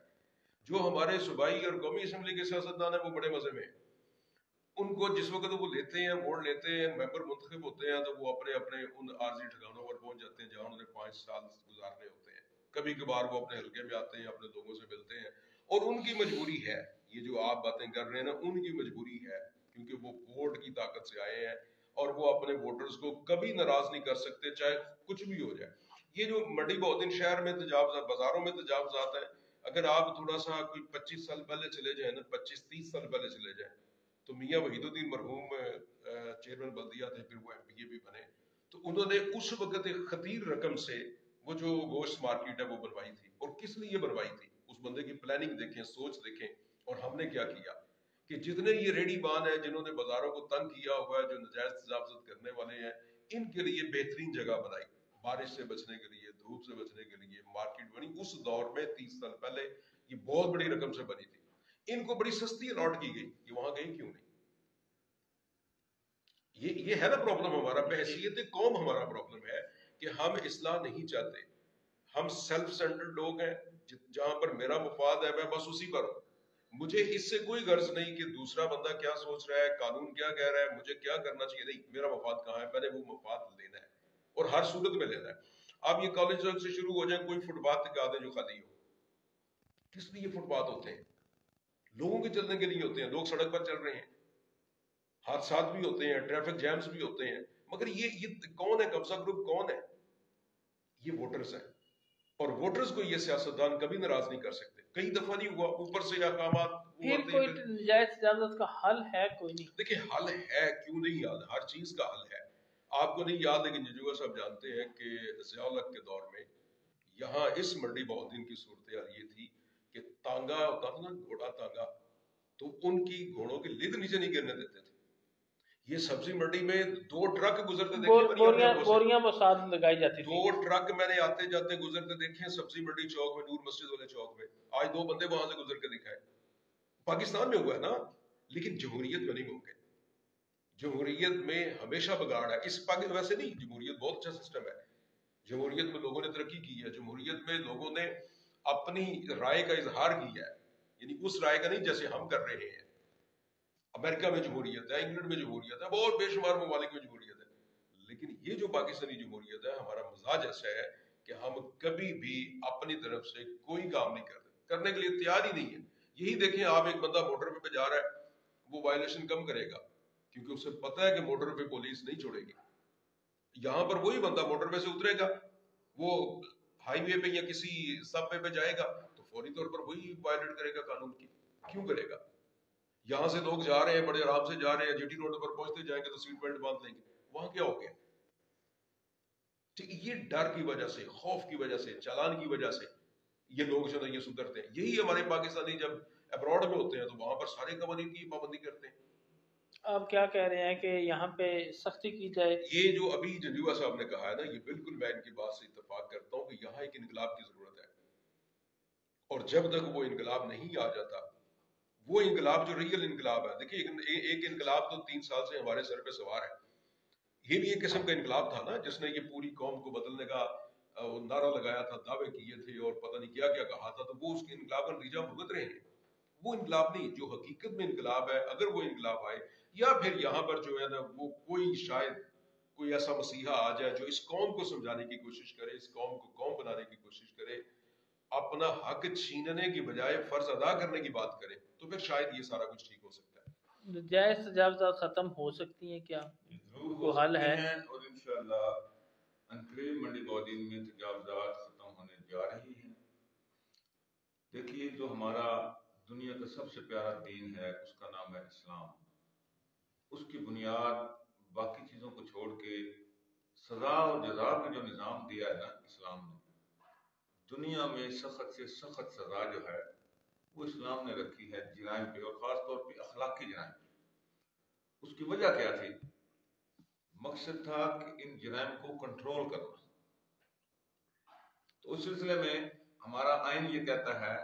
जो हमारे सूबाई और कौमी असम्बली के सियासतदान है वो बड़े मजे में हैं। उनको जिस वक्त वो लेते हैं, वोट लेते हैं, मेंबर मुंतखब होते हैं, तो वो अपने अपने उन आर्जी ठिकानों पर पहुंच जाते हैं जहां उन्होंने 5 साल गुजारने होते हैं। कभी कभार वो अपने हल्के में आते हैं, अपने लोगों से मिलते हैं, और उनकी मजबूरी है, ये जो आप बातें कर रहे हैं ना, उनकी मजबूरी है, क्योंकि वो वोट की ताकत से आए हैं और वो अपने वोटर्स को कभी नाराज नहीं कर सकते, चाहे कुछ भी हो जाए। ये जो मंडी बहाउद्दीन शहर में तजावजात, बाजारों में तजावजात है, अगर आप थोड़ा सा कोई 25 साल पहले चले जाए ना, 25-30 साल पहले चले जाए, तो मियाँ वहीदुद्दीन मरहूम चेयरमैन बल्दिया थे, फिर वो MPA भी बने, तो उन्होंने उस वक्त एक खतीर रकम से वो जो गोश्त मार्केट है वो बनवाई थी। और किस लिए बनवाई थी, उस बंदे की प्लानिंग देखें, सोच देखें। और हमने क्या किया कि जितने ये रेडी बान है जिन्होंने बाजारों को तंग किया हुआ है, जो नजायज तजावत करने वाले हैं, इनके लिए बेहतरीन जगह बनाई, बारिश से बचने के लिए, धूप से बचने के लिए मार्केट बनी। उस दौर में 30 साल पहले ये बहुत बड़ी रकम से बनी थी, इनको बड़ी सस्ती अलॉट की गई, ये वहां गई क्यों नहीं? ये है ना प्रॉब्लम हमारा, बहसीयत कौम हमारा प्रॉब्लम है कि हम इस्लाह नहीं चाहते। हम सेल्फ सेंटर्ड लोग हैं, जहां पर मेरा मुफाद है मैं बस उसी पर हूं। मुझे इससे कोई गर्ज नहीं कि दूसरा बंदा क्या सोच रहा है, कानून क्या कह रहा है, मुझे क्या करना चाहिए, नहीं, मेरा मफाद कहाँ है, मैंने वो मफाद लेना है और हर सूरत में लेना है। आप ये कॉलेज से शुरू हो जाए, कोई फुटपाथ दिखा दें जो खाली हो। किस लिए फुटपाथ होते हैं? लोगों के चलने के लिए होते हैं, लोग सड़क पर चल रहे हैं, हादसात भी होते हैं, ट्रैफिक जैम्स भी होते हैं, मगर ये कौन है, कब्जा ग्रुप कौन है? ये वोटर्स हैं, और वोटर्स को ये सियासतदान कभी नाराज नहीं कर सकते। कई दफा नहीं हुआ, ऊपर से अहकामात फिर कोई नजायज तजावत का हल है कोई नहीं? देखिए हल है, क्यों नहीं हल, हर चीज का हल है। आपको नहीं याद, लेकिन जजुआ साहब जानते हैं कि ज़िया-उल हक के दौर में यहाँ इस मंडी बहाउद्दीन की सूरत हाल ये थी कि तांगा होता था ना, घोड़ा तांगा, तो उनकी घोड़ों की लिद नीचे नहीं गिरने देते थे। ये सब्जी मंडी में 2 ट्रक गुजरते देखे, बोरियां वो साथ लगाई जाती थी। 2 ट्रक मैंने आते जाते गुजरते देखे सब्जी मंडी चौक में, नूर मस्जिद वाले चौक में। आज 2 बंदे वहां से गुजर के दिखाए। पाकिस्तान में हुआ है ना, लेकिन जमहूरियत में नहीं मुमकिन। जमहूरियत में हमेशा बगाड़ है। इस पाकिस्तान वैसे नहीं, जमहूरियत बहुत अच्छा सिस्टम है, जमहूरियत में लोगों ने तरक्की की है, जमहूरियत में लोगों ने अपनी राय का इजहार किया है, यानी उस राय का नहीं जैसे हम कर रहे हैं। अमेरिका में जमहूरियत है, इंग्लैंड में जमहूरियत है, बहुत बेशुमार ममालिक में जमहूरियत है, लेकिन ये जो पाकिस्तानी जमहूरियत है, हमारा मजाज ऐसा है कि हम कभी भी अपनी तरफ से कोई काम नहीं करने के लिए तैयार ही नहीं है। यही देखें, आप एक बंदा मोटर पे जा रहा है, वो वायलेशन कम करेगा क्योंकि उसे पता है कि मोटर पे पुलिस नहीं छोड़ेगी। यहाँ पर वही बंदा मोटर पे से उतरेगा, वो हाईवे पे या किसी सबवे पे जाएगा तो फौरी तौर पर वही वायलेट करेगा कानून की। क्यों करेगा? यहाँ से लोग जा रहे हैं, बड़े आराम से जा रहे हैं, जीटी रोड पर पहुंचते जाएंगे तो सीट बेल्ट बांध लेंगे, वहां क्या हो गया? ठीक, ये डर की वजह से, खौफ की वजह से, चालान की वजह से ये लोग जो है ये सुधरते हैं। यही हमारे पाकिस्तानी जब अब्रॉड में होते हैं तो वहां पर सारे कवानीन की पाबंदी करते हैं। आप क्या कह रहे हैं कि यहाँ पे सख्ती की जाए? ये जो अभी जजुआ साहब ने कहा है ना, ये बिल्कुल मैं इनकी बात से इत्तेफाक करता हूँ कि यहाँ एक इनकलाब की जरूरत है, और जब तक वो इनकलाब नहीं आ जाता, वो इनकलाब जो रियल इनकलाब है, देखिए एक इनकलाब तो 3 साल से हमारे सर पे सवार है, ये भी एक किस्म का इनकलाब था ना, जिसने ये पूरी कौम को बदलने का नारा लगाया था, दावे किए थे और पता नहीं क्या क्या कहा था, तो वो उसके इनकलाब का नतीजा भुगत रहे हैं। वो इनकलाब नहीं, जो हकीकत में इनकलाब है, अगर वो इनकलाब आए या फिर यहाँ पर जो है ना वो कोई शायद कोई ऐसा मसीहा आ जाए जो इस कौम को समझाने की कोशिश करे, इस कौम को कौम बनाने की कोशिश करे, अपना हक छीनने की बजाय फर्ज अदा करने की बात करे, तो फिर शायद ये सारा कुछ ठीक हो सकता है। जायज तजावजात खत्म हो सकती हैं क्या? जरूर हो कोई हल सकती है? हैं, और इंशाअल्लाह अनकरीब मंडी बौद्दीन में तजावजात खत्म होने जा रही हैं। देखिए, जो हमारा दुनिया का सबसे प्यारा दीन है उसका नाम है इस्लाम। उसकी बुनियाद बाकी चीज़ों को छोड़ के सजा और जजा का जो निज़ाम दिया है ना इस्लाम ने, दुनिया में सख्त से सख्त सजा जो है वो इस्लाम ने रखी है जराइम पे, और ख़ास तौर पे अखलाकी जराइम पे। उसकी वजह क्या थी? मकसद था कि इन जराइम को कंट्रोल करना। तो उस सिलसिले में हमारा आइन ये कहता है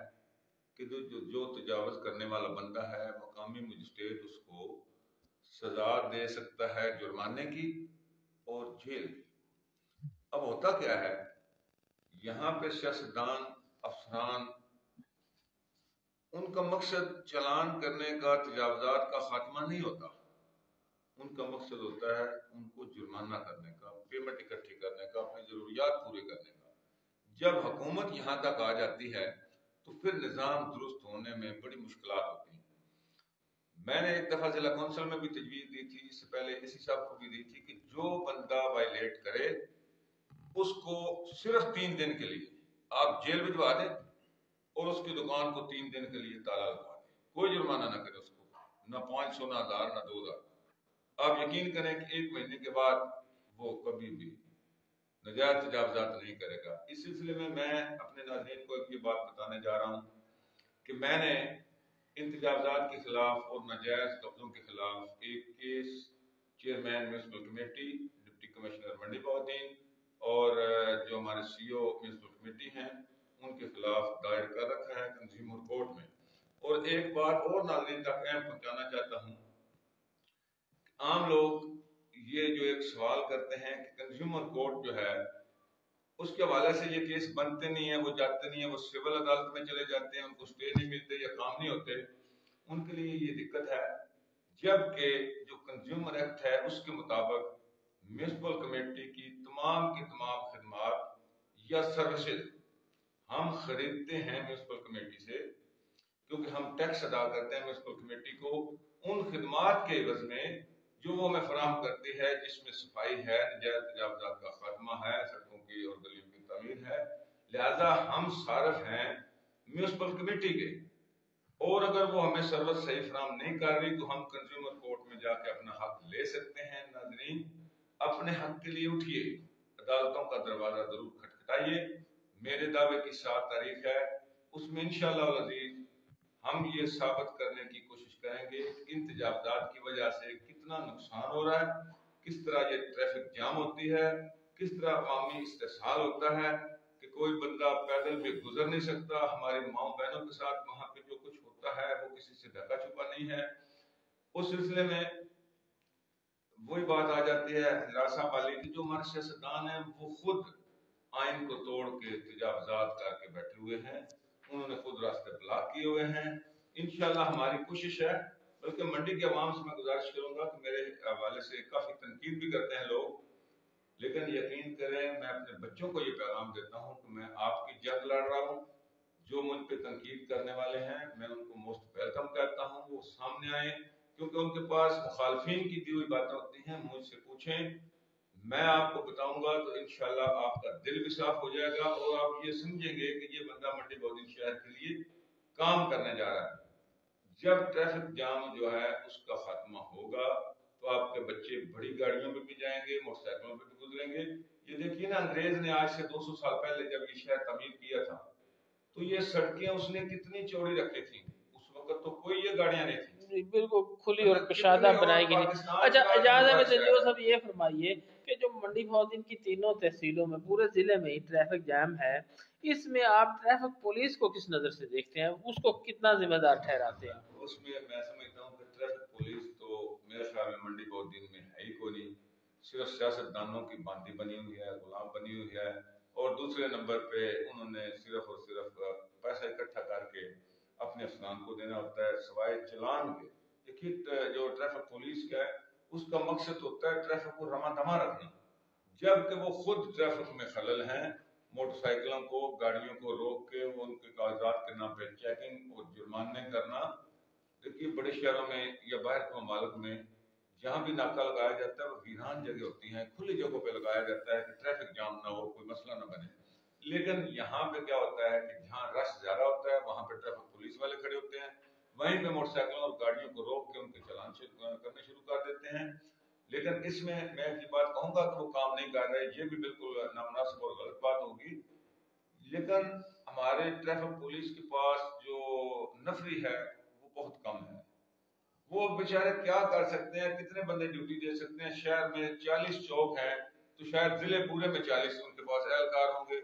कि जो तजावज़ करने वाला बंदा है, मकामी मजिस्ट्रेट उसको सजा दे सकता है जुर्माने की और जेल की। अब होता क्या है, यहाँ पे सियासतदान, अफसरान, उनका मकसद चालान करने का, तजावजात का खात्मा नहीं होता। उनका मकसद होता है उनको जुर्माना करने का, पेमेंट इकट्ठी करने का, अपनी जरूरियात पूरे करने का। जब हुकूमत यहाँ तक आ जाती है तो फिर निज़ाम दुरुस्त होने में बड़ी मुश्किलात होती हैं। मैंने एक दफ़ा जिला कौंसिल में भी तजवीज़ दी थी, इससे पहले इसी साहब को भी दी थी, कि जो बंदा वायलेट करे उसको सिर्फ 3 दिन के लिए आप जेल भिजवा दें और उसकी दुकान को 3 दिन के लिए ताला लगवा दें, कोई जुर्माना ना करे उसको, ना 500, ना 1000, ना 2000। आप यकीन करें कि 1 महीने के बाद वो कभी भी नजायज तजावजात नहीं करेगा। इस सिलसिले में मैं अपने नाज़रीन को एक ये बात बताने जा रहा हूँ कि मैंने इन तजावजात के खिलाफ और नाजायज कब्जों के खिलाफ एक case chairman municipal committee, deputy commissioner Mandi Bahauddin और जो हमारे CEO म्यूनसिपल कमेटी हैं उनके खिलाफ दायर कर रखा है कंज्यूमर कोर्ट में। और एक बात और नाज़रीन तक अहम पहुंचाना चाहता हूँ, आम लोग ये जो एक सवाल करते हैं कि कंज्यूमर कोर्ट जो है उसके हवाले से ये केस बनते नहीं है, वो जाते नहीं है, वो सिविल अदालत में चले जाते हैं, उनको स्टे नहीं मिलते या काम नहीं होते। उनके लिए ये दिक्कत है, जबकि जो कंज्यूमर एक्ट है उसके मुताबिक म्यूनसिपल कमेटी की तमाम खिदमात या सर्विसेज हम खरीदते हैं म्यूनसिपल कमेटी से, क्योंकि हम टैक्स अदा करते हैं म्यूनसिपल कमेटी को उन खिदमात के एवज में जो वो हमें फराहम करती है, जिसमें सफाई है, नजायज तजावजात का खात्मा है, सड़कों की और गलियों की तमीर है। लिहाजा हम सारफ हैं म्यूनसिपल कमेटी के, और अगर वो हमें सर्विस सही फराहम नहीं कर रही तो हम कंज्यूमर कोर्ट में जाके अपना हक ले सकते हैं। नाज़रीन, अपने हक के लिए उठिए, अदालतों का दरवाजा जरूर खटखटाइए। मेरे दावे की 7 तारीख है, उसमें इंशाअल्लाह अज़ीज हम ये साबित करने की कोशिश करेंगे इन तजावजात की वजह से कितना नुकसान हो रहा है, किस तरह ये ट्रैफिक जाम होती है, किस तरह अवामी इस्तेसाल होता है कि कोई बंदा पैदल भी गुजर नहीं सकता। हमारी माओ बहनों के साथ वहां पे जो कुछ होता है वो किसी से ढका छुपा नहीं है। उस सिलसिले में वही बात आ जाती है हिरासा वाली की, जो हमारे सियासतदान हैं वो खुद आइन को तोड़ के तजावजात करके बैठे हुए हैं, उन्होंने खुद रास्ते ब्लॉक किए हुए हैं। इंशाल्लाह हमारी कोशिश है, बल्कि मंडी के अवाम से मैं गुजारिश करूंगा कि मेरे हवाले से काफी तनकीद भी करते हैं लोग, लेकिन यकीन करें मैं अपने बच्चों को ये पैगाम देता हूँ कि मैं आपकी जंग लड़ रहा हूँ। जो मुझ पे तनकीद करने वाले हैं मैं उनको मोस्ट वेलकम कहता हूँ, वो सामने आए, क्योंकि उनके पास मुखालफिन की दी हुई बातें होती हैं, मुझसे पूछें, मैं आपको बताऊंगा तो इंशाल्लाह आपका दिल भी साफ हो जाएगा और आप ये समझेंगे कि ये बंदा मंडी बौद्दीन शहर के लिए काम करने जा रहा है। जब ट्रैफिक जाम जो है उसका खात्मा होगा तो आपके बच्चे बड़ी गाड़ियों में भी जाएंगे, मोटरसाइकिलों पे भी गुजरेंगे। ये देखिए ना, अंग्रेज ने आज से 200 साल पहले जब ये शहर तमीर किया था तो ये सड़कें उसने कितनी चौड़ी रखी थी, उस वक्त तो कोई ये गाड़ियां नहीं थी, बिल्कुल खुली और कुशादा बनाई गई थी। अच्छा, इजाजत में तंजीब साहब ये फरमाइए कि जो मंडी बौद्दीन की तीनों तहसीलों में पूरे जिले में ही ट्रैफिक जैम है, इसमें आप ट्रैफिक पुलिस को किस नजर से देखते हैं, उसको कितना जिम्मेदार ठहराते हैं? उसमें मैं समझता हूँ कि ट्रैफिक पुलिस तो मेरे ख्याल में मंडी बौद्दीन में है ही कोई नहीं, सिर्फ सियासतदानों की बांदी बनी हुई है, गुलाम बनी हुई है। और दूसरे नंबर पे उन्होंने सिर्फ और सिर्फ पैसा इकट्ठा करके अपने अफसरान को देना होता है, सवाए चलान के। देखिए जो ट्रैफिक पुलिस का है उसका मकसद होता है ट्रैफिक को रमा दमा रखना, जबकि वो खुद ट्रैफिक में खलल हैं। मोटरसाइकिलों को, गाड़ियों को रोक के वो उनके कागजात के नाम पे चेकिंग और जुर्माने करना। देखिए बड़े शहरों में या बाहर के ममालिक में जहाँ भी नाका लगाया जाता है वो वीरान जगह होती हैं, खुली जगहों पे लगाया जाता है कि ट्रैफिक जाम ना हो, कोई मसला ना बने। लेकिन यहाँ पे क्या होता है कि जहाँ रश ज्यादा होता है वहाँ पे ट्रैफिक पुलिस वाले खड़े होते हैं, वहीं पे मोटरसाइकिलों और गाड़ियों को रोक के उनके चालान करने शुरू कर देते हैं। लेकिन इसमें मैं एक बात कहूंगा कि वो काम नहीं कर रहे, ये भी बिल्कुल नामुनासिब और गलत बात होगी। लेकिन हमारे ट्रैफिक पुलिस के पास जो नफरी है वो बहुत कम है। वो बेचारे क्या कर सकते हैं, कितने बंदे ड्यूटी दे सकते हैं? शहर में 40 चौक हैं तो शायद जिले पूरे में 40 उनके पास एहलकार होंगे,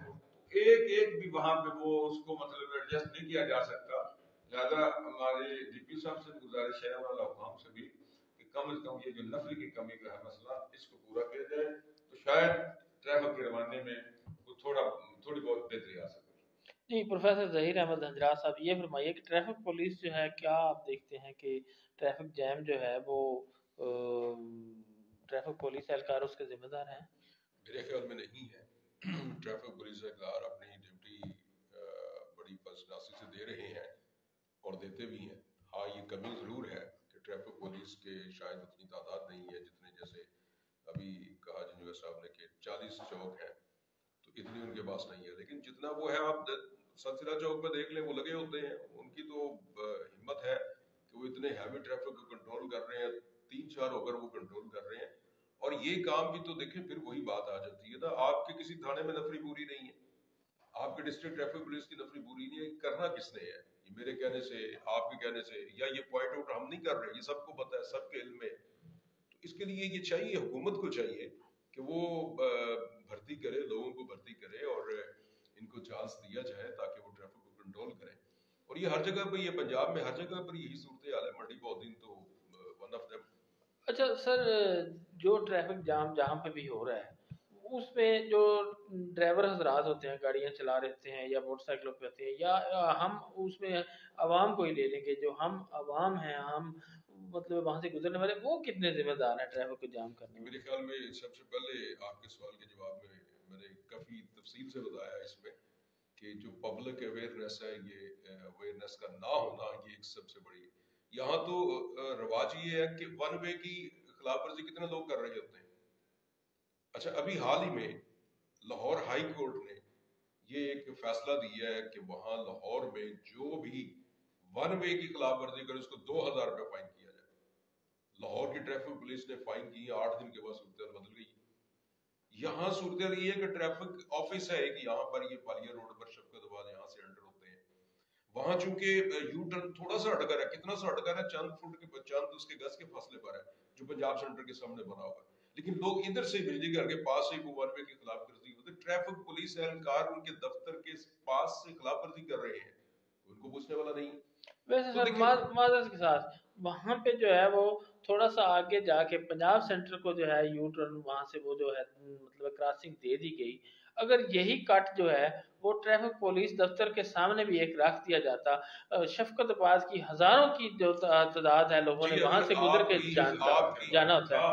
एक एक भी वहां पे वो उसको मतलब एडजस्ट नहीं किया जा सकता। लिहाजा हमारे डीपी साहब से गुजारिश है और हुकाम से भी कि कम से कम ये जो नफरी की कमी का है मसला, इसको पूरा किया जाए तो शायद ट्रैफिक के रवाने में थोड़ी बहुत बेहतरी आ सके। जी, प्रोफेसर ज़हीर अहमद हंजराज साहब, ये फरमाइए कि ट्रैफिक पुलिस जो है, क्या आप देखते हैं कि ट्रैफिक जैम जो है वो ट्रैफिक पुलिस एहलकार उसके जिम्मेदार हैं? मेरे ख्याल में नहीं है। ट्रैफिक पुलिस एहलकार अपनी ड्यूटी बड़ी बदसनासी से दे रहे हैं और देते भी हैं। हाँ, ये कमी ज़रूर है कि ट्रैफिक पुलिस के शायद उतनी तादाद नहीं है जितने, जैसे अभी कहा जिन्होंने साहब ने कि 40 चौक हैं तो इतनी उनके पास नहीं है। लेकिन जितना वो है, आप सलसिला चौक पर देख लें, वो लगे होते हैं। उनकी तो हिम्मत है कि वो इतने हैवी ट्रैफिक को कंट्रोल कर रहे हैं, 3-4 होकर वो कंट्रोल कर रहे हैं। और ये काम भी तो देखें, फिर वही बात आ जाती है ना, आपके किसी थाने में नफरी पूरी नहीं है, आपके डिस्ट्रिक्ट ट्रैफिक पुलिस की नफरी पूरी नहीं है, करना किसने है? ये मेरे कहने से, आपके कहने से, या ये पॉइंट आउट हम नहीं कर रहे, ये सबको पता है, सबके इल्म में। तो इसके लिए ये चाहिए, हुकूमत को चाहिए कि वो भर्ती करे, लोगों को भर्ती करे और इनको चांस दिया जाए ताकि वो ट्रैफिक को कंट्रोल करें। और ये हर जगह पर, ये पंजाब में हर जगह पर यही सूरत हाल है। मंडी बौद्दीन तो वन ऑफ देम। अच्छा सर, जो ट्रैफिक जाम जहाँ पे भी हो रहा है उसमें जो ड्राइवर हजरात होते हैं, गाड़ियाँ चला रहते हैं या मोटरसाइकिलों पे होते हैं, या हम उसमें आवाम को ही ले लेंगे, जो हम आवाम हैं, हम मतलब वहाँ से गुजरने वाले, वो कितने जिम्मेदार हैं ट्रैफिक को जाम करने में? मेरे ख्याल में सबसे पहले आपके सवाल के जवाब में मैंने काफ़ी तफसील से बताया इसमें कि जो पब्लिक अवेयरनेस है, ये अवेयरनेस का ना होना, ये एक सबसे बड़ी। यहाँ तो रवाज ये है कि वन वे की खिलाफ वर्जी कितने लोग कर रहे होते हैं। अच्छा, अभी हाल ही में लाहौर हाई कोर्ट ने ये एक फैसला दिया है कि वहाँ लाहौर में जो भी वन वे की खिलाफ वर्जी करे उसको 2000 रुपये फाइन किया जाए। लाहौर की ट्रैफिक पुलिस ने फाइन की, 8 दिन के बाद सूरत बदल गई। यहाँ सूरत ये है कि ट्रैफिक ऑफिस है एक यहाँ पर, ये पालिया रोड पर शफकताबाद, यहाँ से एंटर होते हैं। वहां चूंकि यू टर्न थोड़ा सा हटकर है, कितना सा हटकर है, चंद फुट के, चंद उसके गज के फासले पर है, जो पंजाब सेंटर के सामने बना हुआ है। लेकिन लोग इधर से बिजली घर के पास से वन वे की खिलाफ वर्जी होती है। ट्रैफिक पुलिस एहलकार उनके दफ्तर के पास से खिलाफ वर्जी कर रहे हैं, उनको पूछने वाला नहीं। वैसे तो सर देखिए, माजरत के साथ वहाँ पे जो है वो थोड़ा सा आगे जाके पंजाब सेंटर को जो है यू टर्न, वहाँ से वो जो है मतलब क्रॉसिंग दे दी गई। अगर यही कट जो है वो ट्रैफिक पुलिस दफ्तर के सामने भी एक रख दिया जाता, शफकताबाद की हजारों की जो तादाद है, लोगों ने जी, वहां अगर से गुजर के आपकी जाना होता है।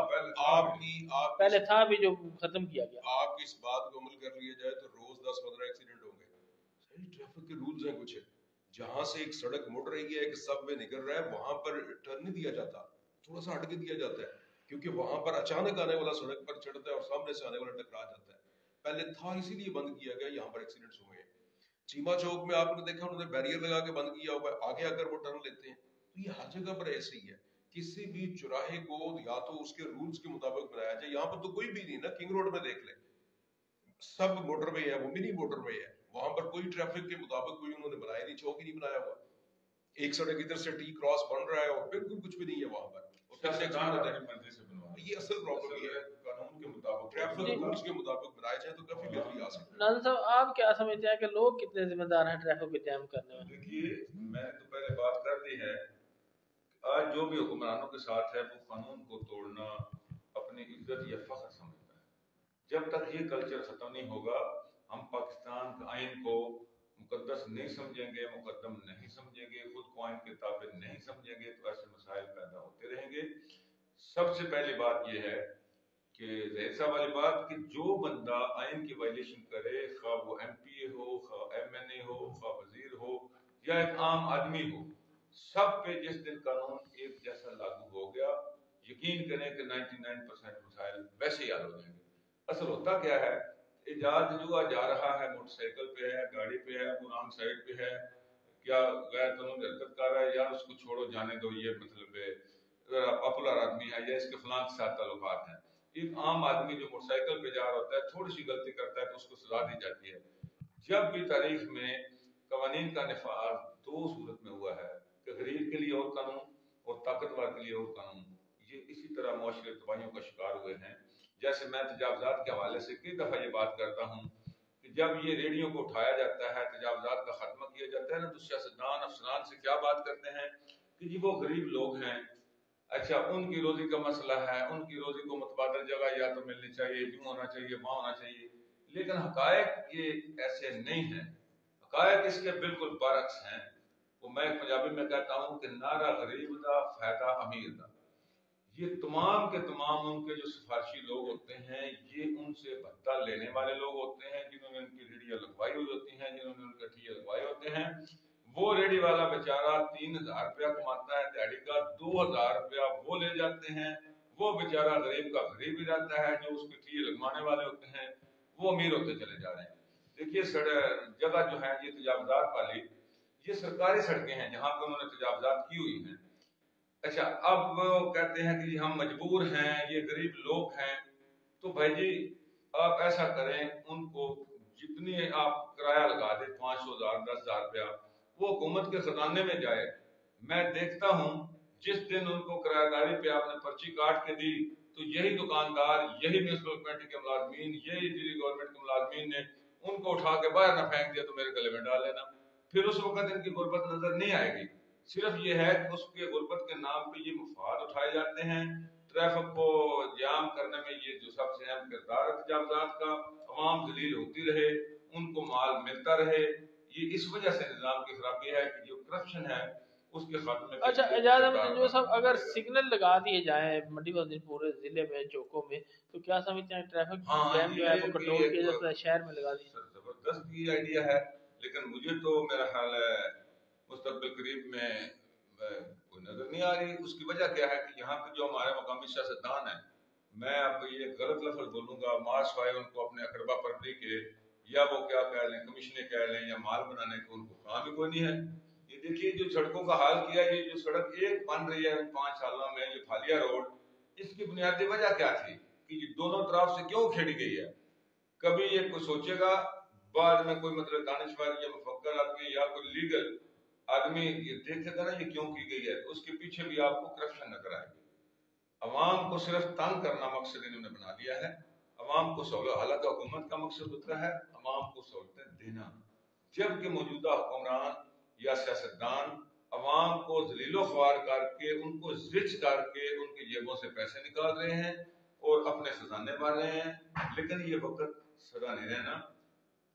आपकी पहले आपकी था भी जो खत्म किया गया। आपकी इस बात को अमल कर लिया जाए तो रोज 10-15 एक्सीडेंट होंगे। सही, ट्रैफिक के रूल्स हैं कुछ। जहां से एक सड़क मुड़ रही है, एक सब में निकल रहा है, वहां पर टर्न नहीं दिया जाता, थोड़ा सा हट के दिया जाता है, क्योंकि वहां पर अचानक आने वाला सड़क पर चढ़ता है और सामने से आने वाला टकरा जाता है। पहले था, इसीलिए बंद किया गया, यहाँ पर एक्सीडेंट्स हुए हैं। चीमा चौक में आपने देखा उन्होंने बैरियर लगा के बंद किया हुआ है, आगे आकर वो टर्न लेते हैं। तो ये हर जगह पर ऐसे ही है। किसी भी चौराहे को या तो उसके रूल्स के मुताबिक बनाया जाए। यहाँ पर तो कोई भी नहीं ना, किंग रोड में देख ले, सब मोटरवे है, वो मिनी मोटरवे है, वहां पर कोई ट्रैफिक के मुताबिक कोई उन्होंने बनाया नहीं, चौक ही नहीं बनाया हुआ। एक सड़क इधर से टी क्रॉस बन रहा है और बिल्कुल कुछ भी नहीं है वहां पर। ये असल प्रॉब्लम ये है, कानून के मुताबिक ट्रैफिक रूल्स के मुताबिक बनाए जाए तो काफी बेहतरी आ सकती है। नाज़िम साहब, आप क्या समझते हैं कि लोग कितने जिम्मेदार हैं ट्रैफिक को जैम करने में? देखिए, मैंने तो पहले बात कर दी है, आज जो भी हुक्मरानों के साथ है वो कानून को तोड़ना अपनी इज्जत या फख्र समझता है। जब तक ये कल्चर खत्म नहीं होगा, हम पाकिस्तान نہیں سمجھیں گے، مقدم نہیں سمجھیں گے، خود کو آئین کے تابع نہیں سمجھیں گے تو ایسے مسائل پیدا ہوتے رہیں گے۔ سب سے پہلی بات یہ ہے کہ ظاہر صاحب والی بات کہ جو بندہ آئین کی وائلیشن کرے، خواہ وہ ایم پی اے ہو، خواہ ایم این اے ہو، خواہ وزیر ہو یا ایک عام آدمی ہو، سب پہ جس دن قانون ایک جیسا لاگو ہو گیا، یقین کریں کہ 99% مسائل ویسے ہی حل ہو جائیں گے۔ اصل ہوتا کیا ہے، ایجاد جو جا رہا ہے، موٹر سائیکل پہ ہے، گاڑی پہ ہے، وہ رانگ سائڈ پہ ہے، کیا غیر قانونی حرکت کر رہا ہے، یا اس کو چھوڑو جانے دو، یہ مطلب ہے پاپولر آدمی ہے یا اس کے فلاں کے ساتھ تعلقات ہیں۔ ایک عام آدمی جو موٹر سائیکل پہ جا رہا ہوتا ہے، تھوڑی سی غلطی کرتا ہے تو اس کو سزا دی جاتی ہے۔ جب بھی تاریخ میں قوانین کا نفاذ دو صورت میں ہوا ہے کہ غریب کے لیے اور قانون اور طاقتور کے لیے اور قانون، یہ اسی طرح معاشرے تباہیوں کا شکار ہوئے ہیں۔ جیسے میں تجاوزات کے حوالے سے کئی دفعہ یہ بات کرتا ہوں کہ جب یہ ریڈیو کو اٹھایا جاتا ہے، تجاوزات کا خاتمہ کیا جاتا ہے نا، تو سیاستدان افسران سے کیا بات کرتے ہیں کہ جی وہ غریب لوگ ہیں، اچھا ان کی روزی کا مسئلہ ہے، ان کی روزی کو متبادل جگہ یا تو ملنی چاہیے، یوں ہونا چاہیے، وہاں ہونا چاہیے، لیکن حقائق یہ ایسے نہیں ہیں۔ حقائق اس کے بالکل برعکس ہیں۔ وہ میں پنجابی میں کہتا ہوں کہ نعرہ غریب دا فائدہ امیر دا۔ یہ تمام کے تمام ان کے جو سفارشی لوگ ہوتے ہیں، یہ ان سے بھتہ لینے والے لوگ ہوتے ہیں، جنہوں نے ان کی ریڑیاں لگوائی ہوئی ہوتی ہیں، جنہوں نے ان کے ٹھیے لگوائے ہوتے ہیں۔ وہ ریڑی والا بیچارہ 3000 روپیہ کماتا ہے دیہڑی کا، 2000 روپیہ وہ لے جاتے ہیں۔ وہ بیچارہ غریب کا غریب ہی رہتا ہے، جو اس کے ٹھیے لگوانے والے ہوتے ہیں وہ امیر ہوتے چلے جا رہے ہیں۔ دیکھیے جگہ جو ہے یہ تجاوزات والی، یہ سرکاری سڑکیں ہیں جہاں پہ انہوں نے تجاوزات کی ہوئی ہیں۔ اچھا اب وہ کہتے ہیں کہ جی ہم مجبور ہیں، یہ غریب لوگ ہیں، تو بھائی جی آپ ایسا کریں، ان کو جتنی آپ کرایہ لگا دیں، 500,000 10,000 روپیہ، وہ حکومت کے خزانے میں جائے۔ میں دیکھتا ہوں جس دن ان کو کرایہ داری پہ آپ نے پرچی کاٹ کے دی تو یہی دکاندار، یہی میونسپل کمیٹی کے ملازمین، یہی دلی گورنمنٹ کے ملازمین نے ان کو اٹھا کے باہر نہ پھینک دیا تو میرے گلے میں ڈال لینا۔ پھر اس وقت ان کی غربت نظر نہیں آئے گی۔ صرف یہ ہے کہ اس کے غربت کے نام پہ یہ مفاد اٹھائے جاتے ہیں۔ ٹریفک کو جام کرنے میں یہ جو سب سے اہم کردار ہے تجاوزات کا، عوام ذلیل ہوتی رہے، ان کو مال ملتا رہے، یہ اس وجہ سے نظام کی خرابی ہے کہ جو کرپشن ہے اس کے خاتمے۔ اچھا اعجاز احمد جو صاحب، اگر سگنل لگا دیے جائیں منڈی بازار پورے ضلع میں چوکوں میں، تو کیا سمجھتے ہیں ٹریفک جیم جو ہے وہ کنٹرول کیا جاتا ہے؟ شہر میں لگا دیے زبردست کی آئیڈیا ہے، لیکن مجھے تو میرا خیال ہے مستقبل قریب میں کوئی نظر نہیں آ رہی۔ اس کی وجہ کیا ہے کہ یہاں پہ جو ہمارے مقامی سیاستدان ہیں، میں آپ کو یہ غلط لفظ بولوں گا، ماس وائے ان کو اپنے اقربا پردی کے یا وہ کیا کہہ لیں کمیشنیں کہہ لیں یا مال بنانے کے، ان کو کام ہی کوئی نہیں ہے۔ یہ دیکھیے جو سڑکوں کا حال کیا، یہ جو سڑک ایک بن رہی ہے ان 5 سالوں میں، یہ پھالیا روڈ، اس کی بنیادی وجہ کیا تھی کہ یہ دونوں طرف سے کیوں کھیڑی گئی ہے؟ کبھی یہ کوئی سوچے گا، بعد میں کوئی مطلب دانشور یا مفکر آدمی یا کوئی لیگل آدمی یہ دیکھے گا نا یہ کیوں کی گئی ہے، اس کے پیچھے بھی آپ کو کرپشن نظر آئے گی۔ عوام کو صرف تنگ کرنا مقصد انہوں نے بنا دیا ہے۔ عوام کو سہولت، حالانکہ حکومت کا مقصد ہوتا ہے عوام کو سہولتیں دینا، جبکہ موجودہ حکمران یا سیاستدان عوام کو ذلیل و خوار کر کے، ان کو زچ کر کے ان کی جیبوں سے پیسے نکال رہے ہیں اور اپنے خزانے بھر رہے ہیں۔ لیکن یہ وقت سدا نہیں رہنا،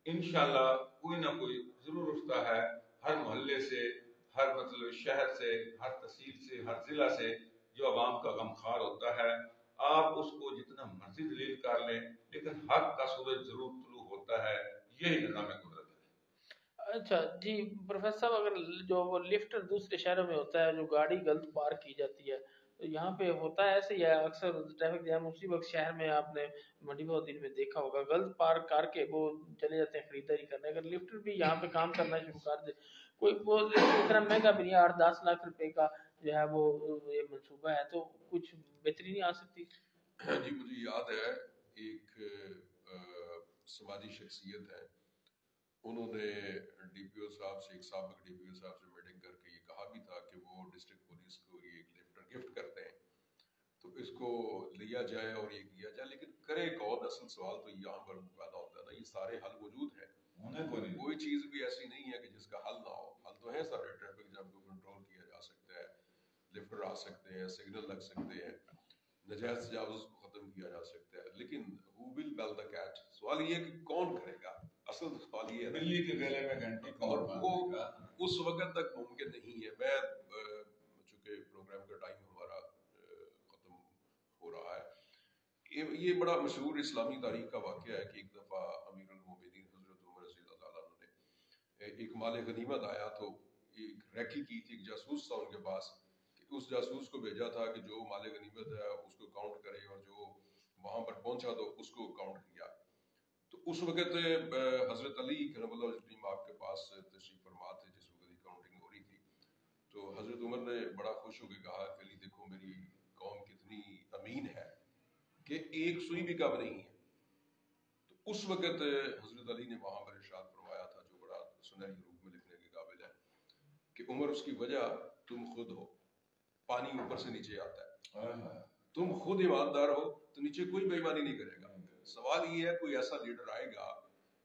انشاءاللہ کوئی نہ کوئی ضرور اٹھتا ہے، ہر محلے سے، ہر مطلب شہر سے، ہر تحصیل سے، ہر ضلع سے، جو عوام کا غمخوار ہوتا ہے۔ آپ اس کو جتنا مرضی ذلیل کر لیں، لیکن حق کا سورج ضرور طلوع ہوتا ہے، یہی نظام قدرت ہے۔ اچھا جی پروفیسر صاحب، اگر جو وہ لفٹ دوسرے شہروں میں ہوتا ہے، جو گاڑی غلط پارک کی جاتی ہے، تو یہاں پہ ہوتا ہے ایسے ہی ہے؟ اکثر ٹریفک جام اسی وقت شہر میں آپ نے منڈی بہت میں دیکھا ہوگا، غلط پارک کر کے وہ چلے جاتے ہیں خریداری کرنے۔ اگر لفٹ بھی یہاں پہ کام کرنا شروع کر دے، کوئی وہ اتنا مہنگا بھی نہیں، 8-10 لاکھ روپے کا جو ہے وہ یہ منصوبہ ہے، تو کچھ بہتری نہیں آ سکتی؟ جی مجھے یاد ہے ایک سماجی شخصیت ہے، انہوں نے ڈی پی او صاحب سے، ایک سابق ڈی پی او صاحب سے میٹنگ کر کے یہ کہا بھی تھا کہ وہ ڈسٹرکٹ پولیس کو یہ ایک لفٹر گفٹ کرتے ہیں تو اس کو لیا جائے اور یہ کیا جائے، لیکن کرے کون؟ اصل سوال تو یہاں پر پیدا ہوتا ہے نا، یہ سارے حل موجود ہیں، کوئی چیز بھی ایسی نہیں ہے کہ جس کا حل نہ ہو۔ حل تو ہے سارے، ٹریفک جام کو کنٹرول کیا جا سکتا ہے، لفٹر آ سکتے ہیں، سگنل لگ سکتے ہیں، نجائز تجاوز کو ختم کیا جا سکتا ہے، لیکن who will bell the cat؟ سوال یہ ہے کہ کون کرے گا؟ असल सवाल ये है बिल्ली के गले में घंटी और कौन वो बांधेगा? उस वक्त तक मुमकिन नहीं है। मैं चूंकि प्रोग्राम का टाइम हमारा खत्म हो रहा है, ये बड़ा मशहूर इस्लामी तारीख का वाक़या है कि एक दफ़ा अमीरुल मोमिनीन हज़रत उमर रज़ी अल्लाह तआला ने एक माल गनीमत आया तो एक रैकी की थी, एक जासूस था उनके पास, कि उस जासूस को भेजा था कि जो माल गनीमत है उसको काउंट करे, और जो वहाँ पर पहुंचा तो उसको काउंट किया। तो उस वक्त हजरत अली करमल्लाहु वजहहू आपके पास तशरीफ फरमा थे जिस वक्त काउंटिंग हो रही थी। तो हजरत उमर ने बड़ा खुश होकर कहा कि अली देखो मेरी कौम कितनी अमीन है कि एक सुई भी कम नहीं है। तो उस वक्त हजरत अली ने वहां पर इरशाद फरमाया था, जो बड़ा सुनहरी रूप में लिखने के काबिल है, कि उमर उसकी वजह तुम खुद हो। पानी ऊपर से नीचे आता है, तुम खुद ईमानदार हो तो नीचे कोई बेईमानी नहीं करेगा। सवाल ये है कोई ऐसा लीडर आएगा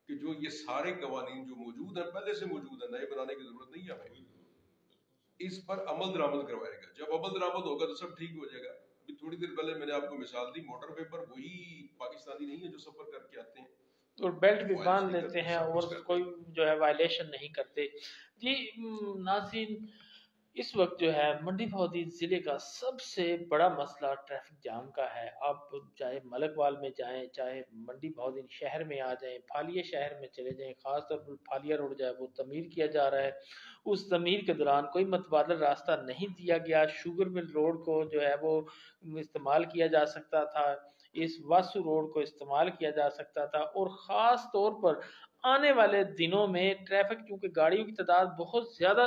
कि जो ये सारे कवानीन जो मौजूद हैं पहले से मौजूद है, नए बनाने की जरूरत नहीं है हमें, इस पर अमल दरामद करवाएगा। जब अमल दरामद होगा तो सब ठीक हो जाएगा। अभी थोड़ी देर पहले मैंने आपको मिसाल दी, मोटर वे पर वही पाकिस्तानी नहीं है जो सफर करके आते हैं तो बेल्ट भी वायलेशन बांध नहीं लेते करते, हैं सब कुछ और करते कोई हैं। जो है वायलेशन नहीं करते। जी नाज़रीन, इस वक्त जो है मंडी बहाउद्दीन ज़िले का सबसे बड़ा मसला ट्रैफिक जाम का है। आप चाहे मलकवाल में जाएं, चाहे मंडी बहाउद्दीन शहर में आ जाएं, फालिया शहर में चले जाएं, ख़ासतौर पर फालिया रोड जो है वो तमीर किया जा रहा है। उस तमीर के दौरान कोई मतबादल रास्ता नहीं दिया गया। शुगर मिल रोड को जो है वो इस्तेमाल किया जा सकता था, इस वासु रोड को इस्तेमाल किया जा सकता था। और ख़ास तौर पर आने वाले दिनों में ट्रैफिक, क्योंकि गाड़ियों की तादाद बहुत ज़्यादा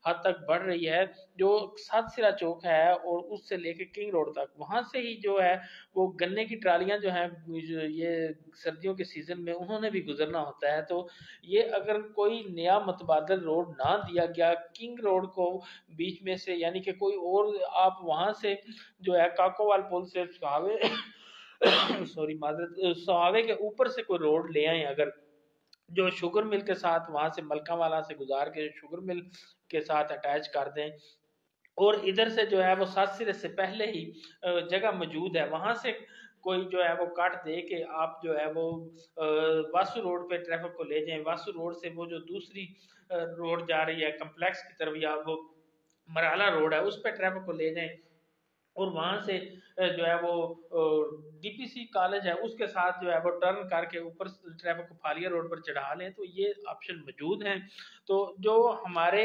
हद तक बढ़ रही है, जो सातसिरा चौक है और उससे लेके किंग रोड तक, वहाँ से ही जो है वो गन्ने की ट्रालियाँ जो हैं ये सर्दियों के सीज़न में उन्होंने भी गुजरना होता है। तो ये अगर कोई नया मतबादल रोड ना दिया गया किंग रोड को बीच में से, यानी कि कोई और आप वहाँ से जो है काकोवाल पुल से सुहावे सॉरी माजरत, सुहावे के ऊपर से कोई रोड ले आए, अगर जो शुगर मिल के साथ वहां से मलकावाला से गुजार के शुगर मिल के साथ अटैच कर दें, और इधर से जो है वो सातसिरे से पहले ही जगह मौजूद है, वहां से कोई जो है वो काट दे के आप जो है वो वासु रोड पे ट्रैफिक को ले जाएं। वासु रोड से वो जो दूसरी रोड जा रही है कम्प्लेक्स की तरफ, या वो मराला रोड है, उस पे ट्रैफिक को ले जाएं, और वहां से जो है वो डीपीसी कॉलेज है उसके साथ जो है वो टर्न करके ऊपर ट्रैफिक को फालिया रोड पर चढ़ा लें, तो ये ऑप्शन मौजूद हैं। तो जो हमारे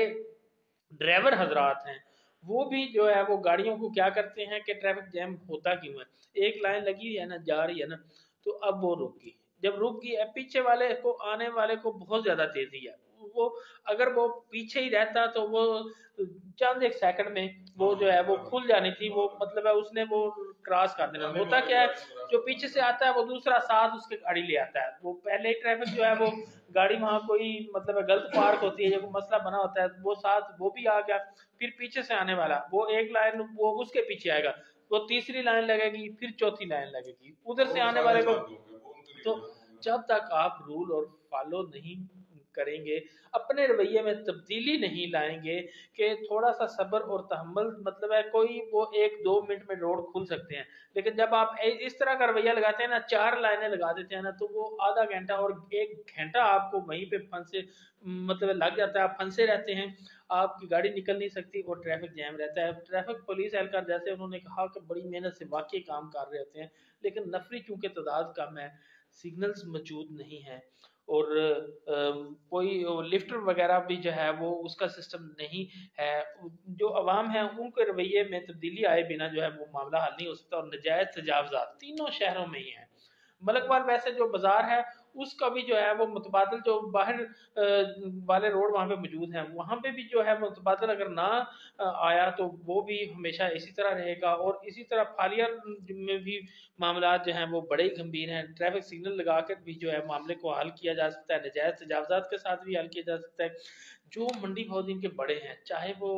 ड्राइवर हजरात हैं वो भी जो है वो गाड़ियों को क्या करते हैं कि ट्रैफिक जैम होता क्यों है, एक लाइन लगी हुई है ना, जा रही है ना, तो अब वो रुक गई। जब रुक गई है, पीछे वाले को, आने वाले को बहुत ज्यादा तेजी है, वो अगर वो पीछे ही रहता तो वो चंद एक सेकंड में वो जो है वो खुल जानी थी, वो मतलब है उसने वो क्रॉस कर देना। होता क्या है, जो पीछे से आता है वो दूसरा साथ उसके गाड़ी ले आता है, वो पहले ही ट्रैफिक जो है वो गाड़ी वहां कोई मतलब है गलत पार्क होती है या कोई मसला बना होता है, वो साथ वो भी आ गया, फिर पीछे से आने वाला वो एक लाइन वो उसके पीछे आएगा, वो तीसरी लाइन लगेगी, फिर चौथी लाइन लगेगी, उधर से आने वाले को। तो जब तक आप रूल और फॉलो नहीं करेंगे, अपने रवैये में तब्दीली नहीं लाएंगे कि थोड़ा सा सब्र और तहम्मुल, मतलब है कोई वो 1-2 मिनट में रोड खुल सकते हैं, लेकिन जब आप इस तरह का रवैया लगाते हैं ना, 4 लाइनें लगा देते हैं ना, तो वो आधा घंटा और 1 घंटा आपको वहीं पे फंसे मतलब लग जाता है, आप फंसे रहते हैं, आपकी गाड़ी निकल नहीं सकती और ट्रैफिक जैम रहता है। ट्रैफिक पुलिस एहलकार जैसे उन्होंने कहा कि बड़ी मेहनत से वाकई काम कर रहे होते हैं, लेकिन नफरी चूंकि तादाद कम है, सिग्नल्स मौजूद नहीं है, और कोई लिफ्टर वगैरह भी जो है वो उसका सिस्टम नहीं है, जो अवाम है उनके रवैये में तब्दीली आए बिना जो है वो मामला हल नहीं हो सकता। और नजायज तजावजात तीनों शहरों में ही है। मलकवाल वैसे जो बाजार है उसका भी जो है वो मुतबादल जो बाहर वाले रोड वहाँ पे मौजूद हैं, वहाँ पे भी जो है मुतबादल अगर ना आया तो वो भी हमेशा इसी तरह रहेगा। और इसी तरह फालिया में भी मामला जो हैं वो बड़े गंभीर हैं, ट्रैफिक सिग्नल लगा कर भी जो है मामले को हल किया जा सकता है, नजायज तजावजात के साथ भी हल किया जा सकता है। जो मंडी बहाउद्दीन के बड़े हैं, चाहे वो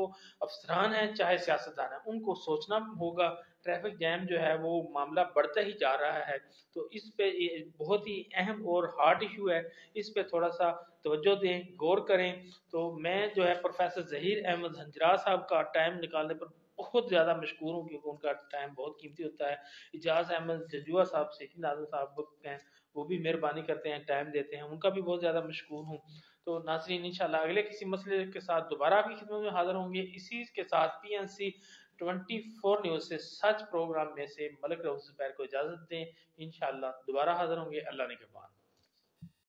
अफसरान हैं चाहे सियासतदान हैं, उनको सोचना होगा। ट्रैफिक जैम जो है वो मामला बढ़ता ही जा रहा है, तो इस पे बहुत ही अहम और हार्ड इशू है, इस पे थोड़ा सा तवज्जो दें, गौर करें। तो मैं जो है प्रोफेसर ज़हीर अहमद हंजरा साहब का टाइम निकालने पर बहुत ज़्यादा मशकूर हूँ, क्योंकि उनका टाइम बहुत कीमती होता है। इजाज़ अहमद जजुआ साहब, सेठी नाज़र साहब हैं, وہ بھی مہربانی کرتے ہیں، ٹائم دیتے ہیں، ان کا بھی بہت زیادہ مشکور ہوں۔ تو ناظرین انشاءاللہ اگلے کسی مسئلے کے ساتھ دوبارہ آپ کی خدمت میں حاضر ہوں گے۔ اسی کے ساتھ PNC 24 نیوز سے سچ پروگرام میں سے ملک رؤوف زبیر کو اجازت دیں، انشاءاللہ دوبارہ حاضر ہوں گے۔ اللہ نگہبان۔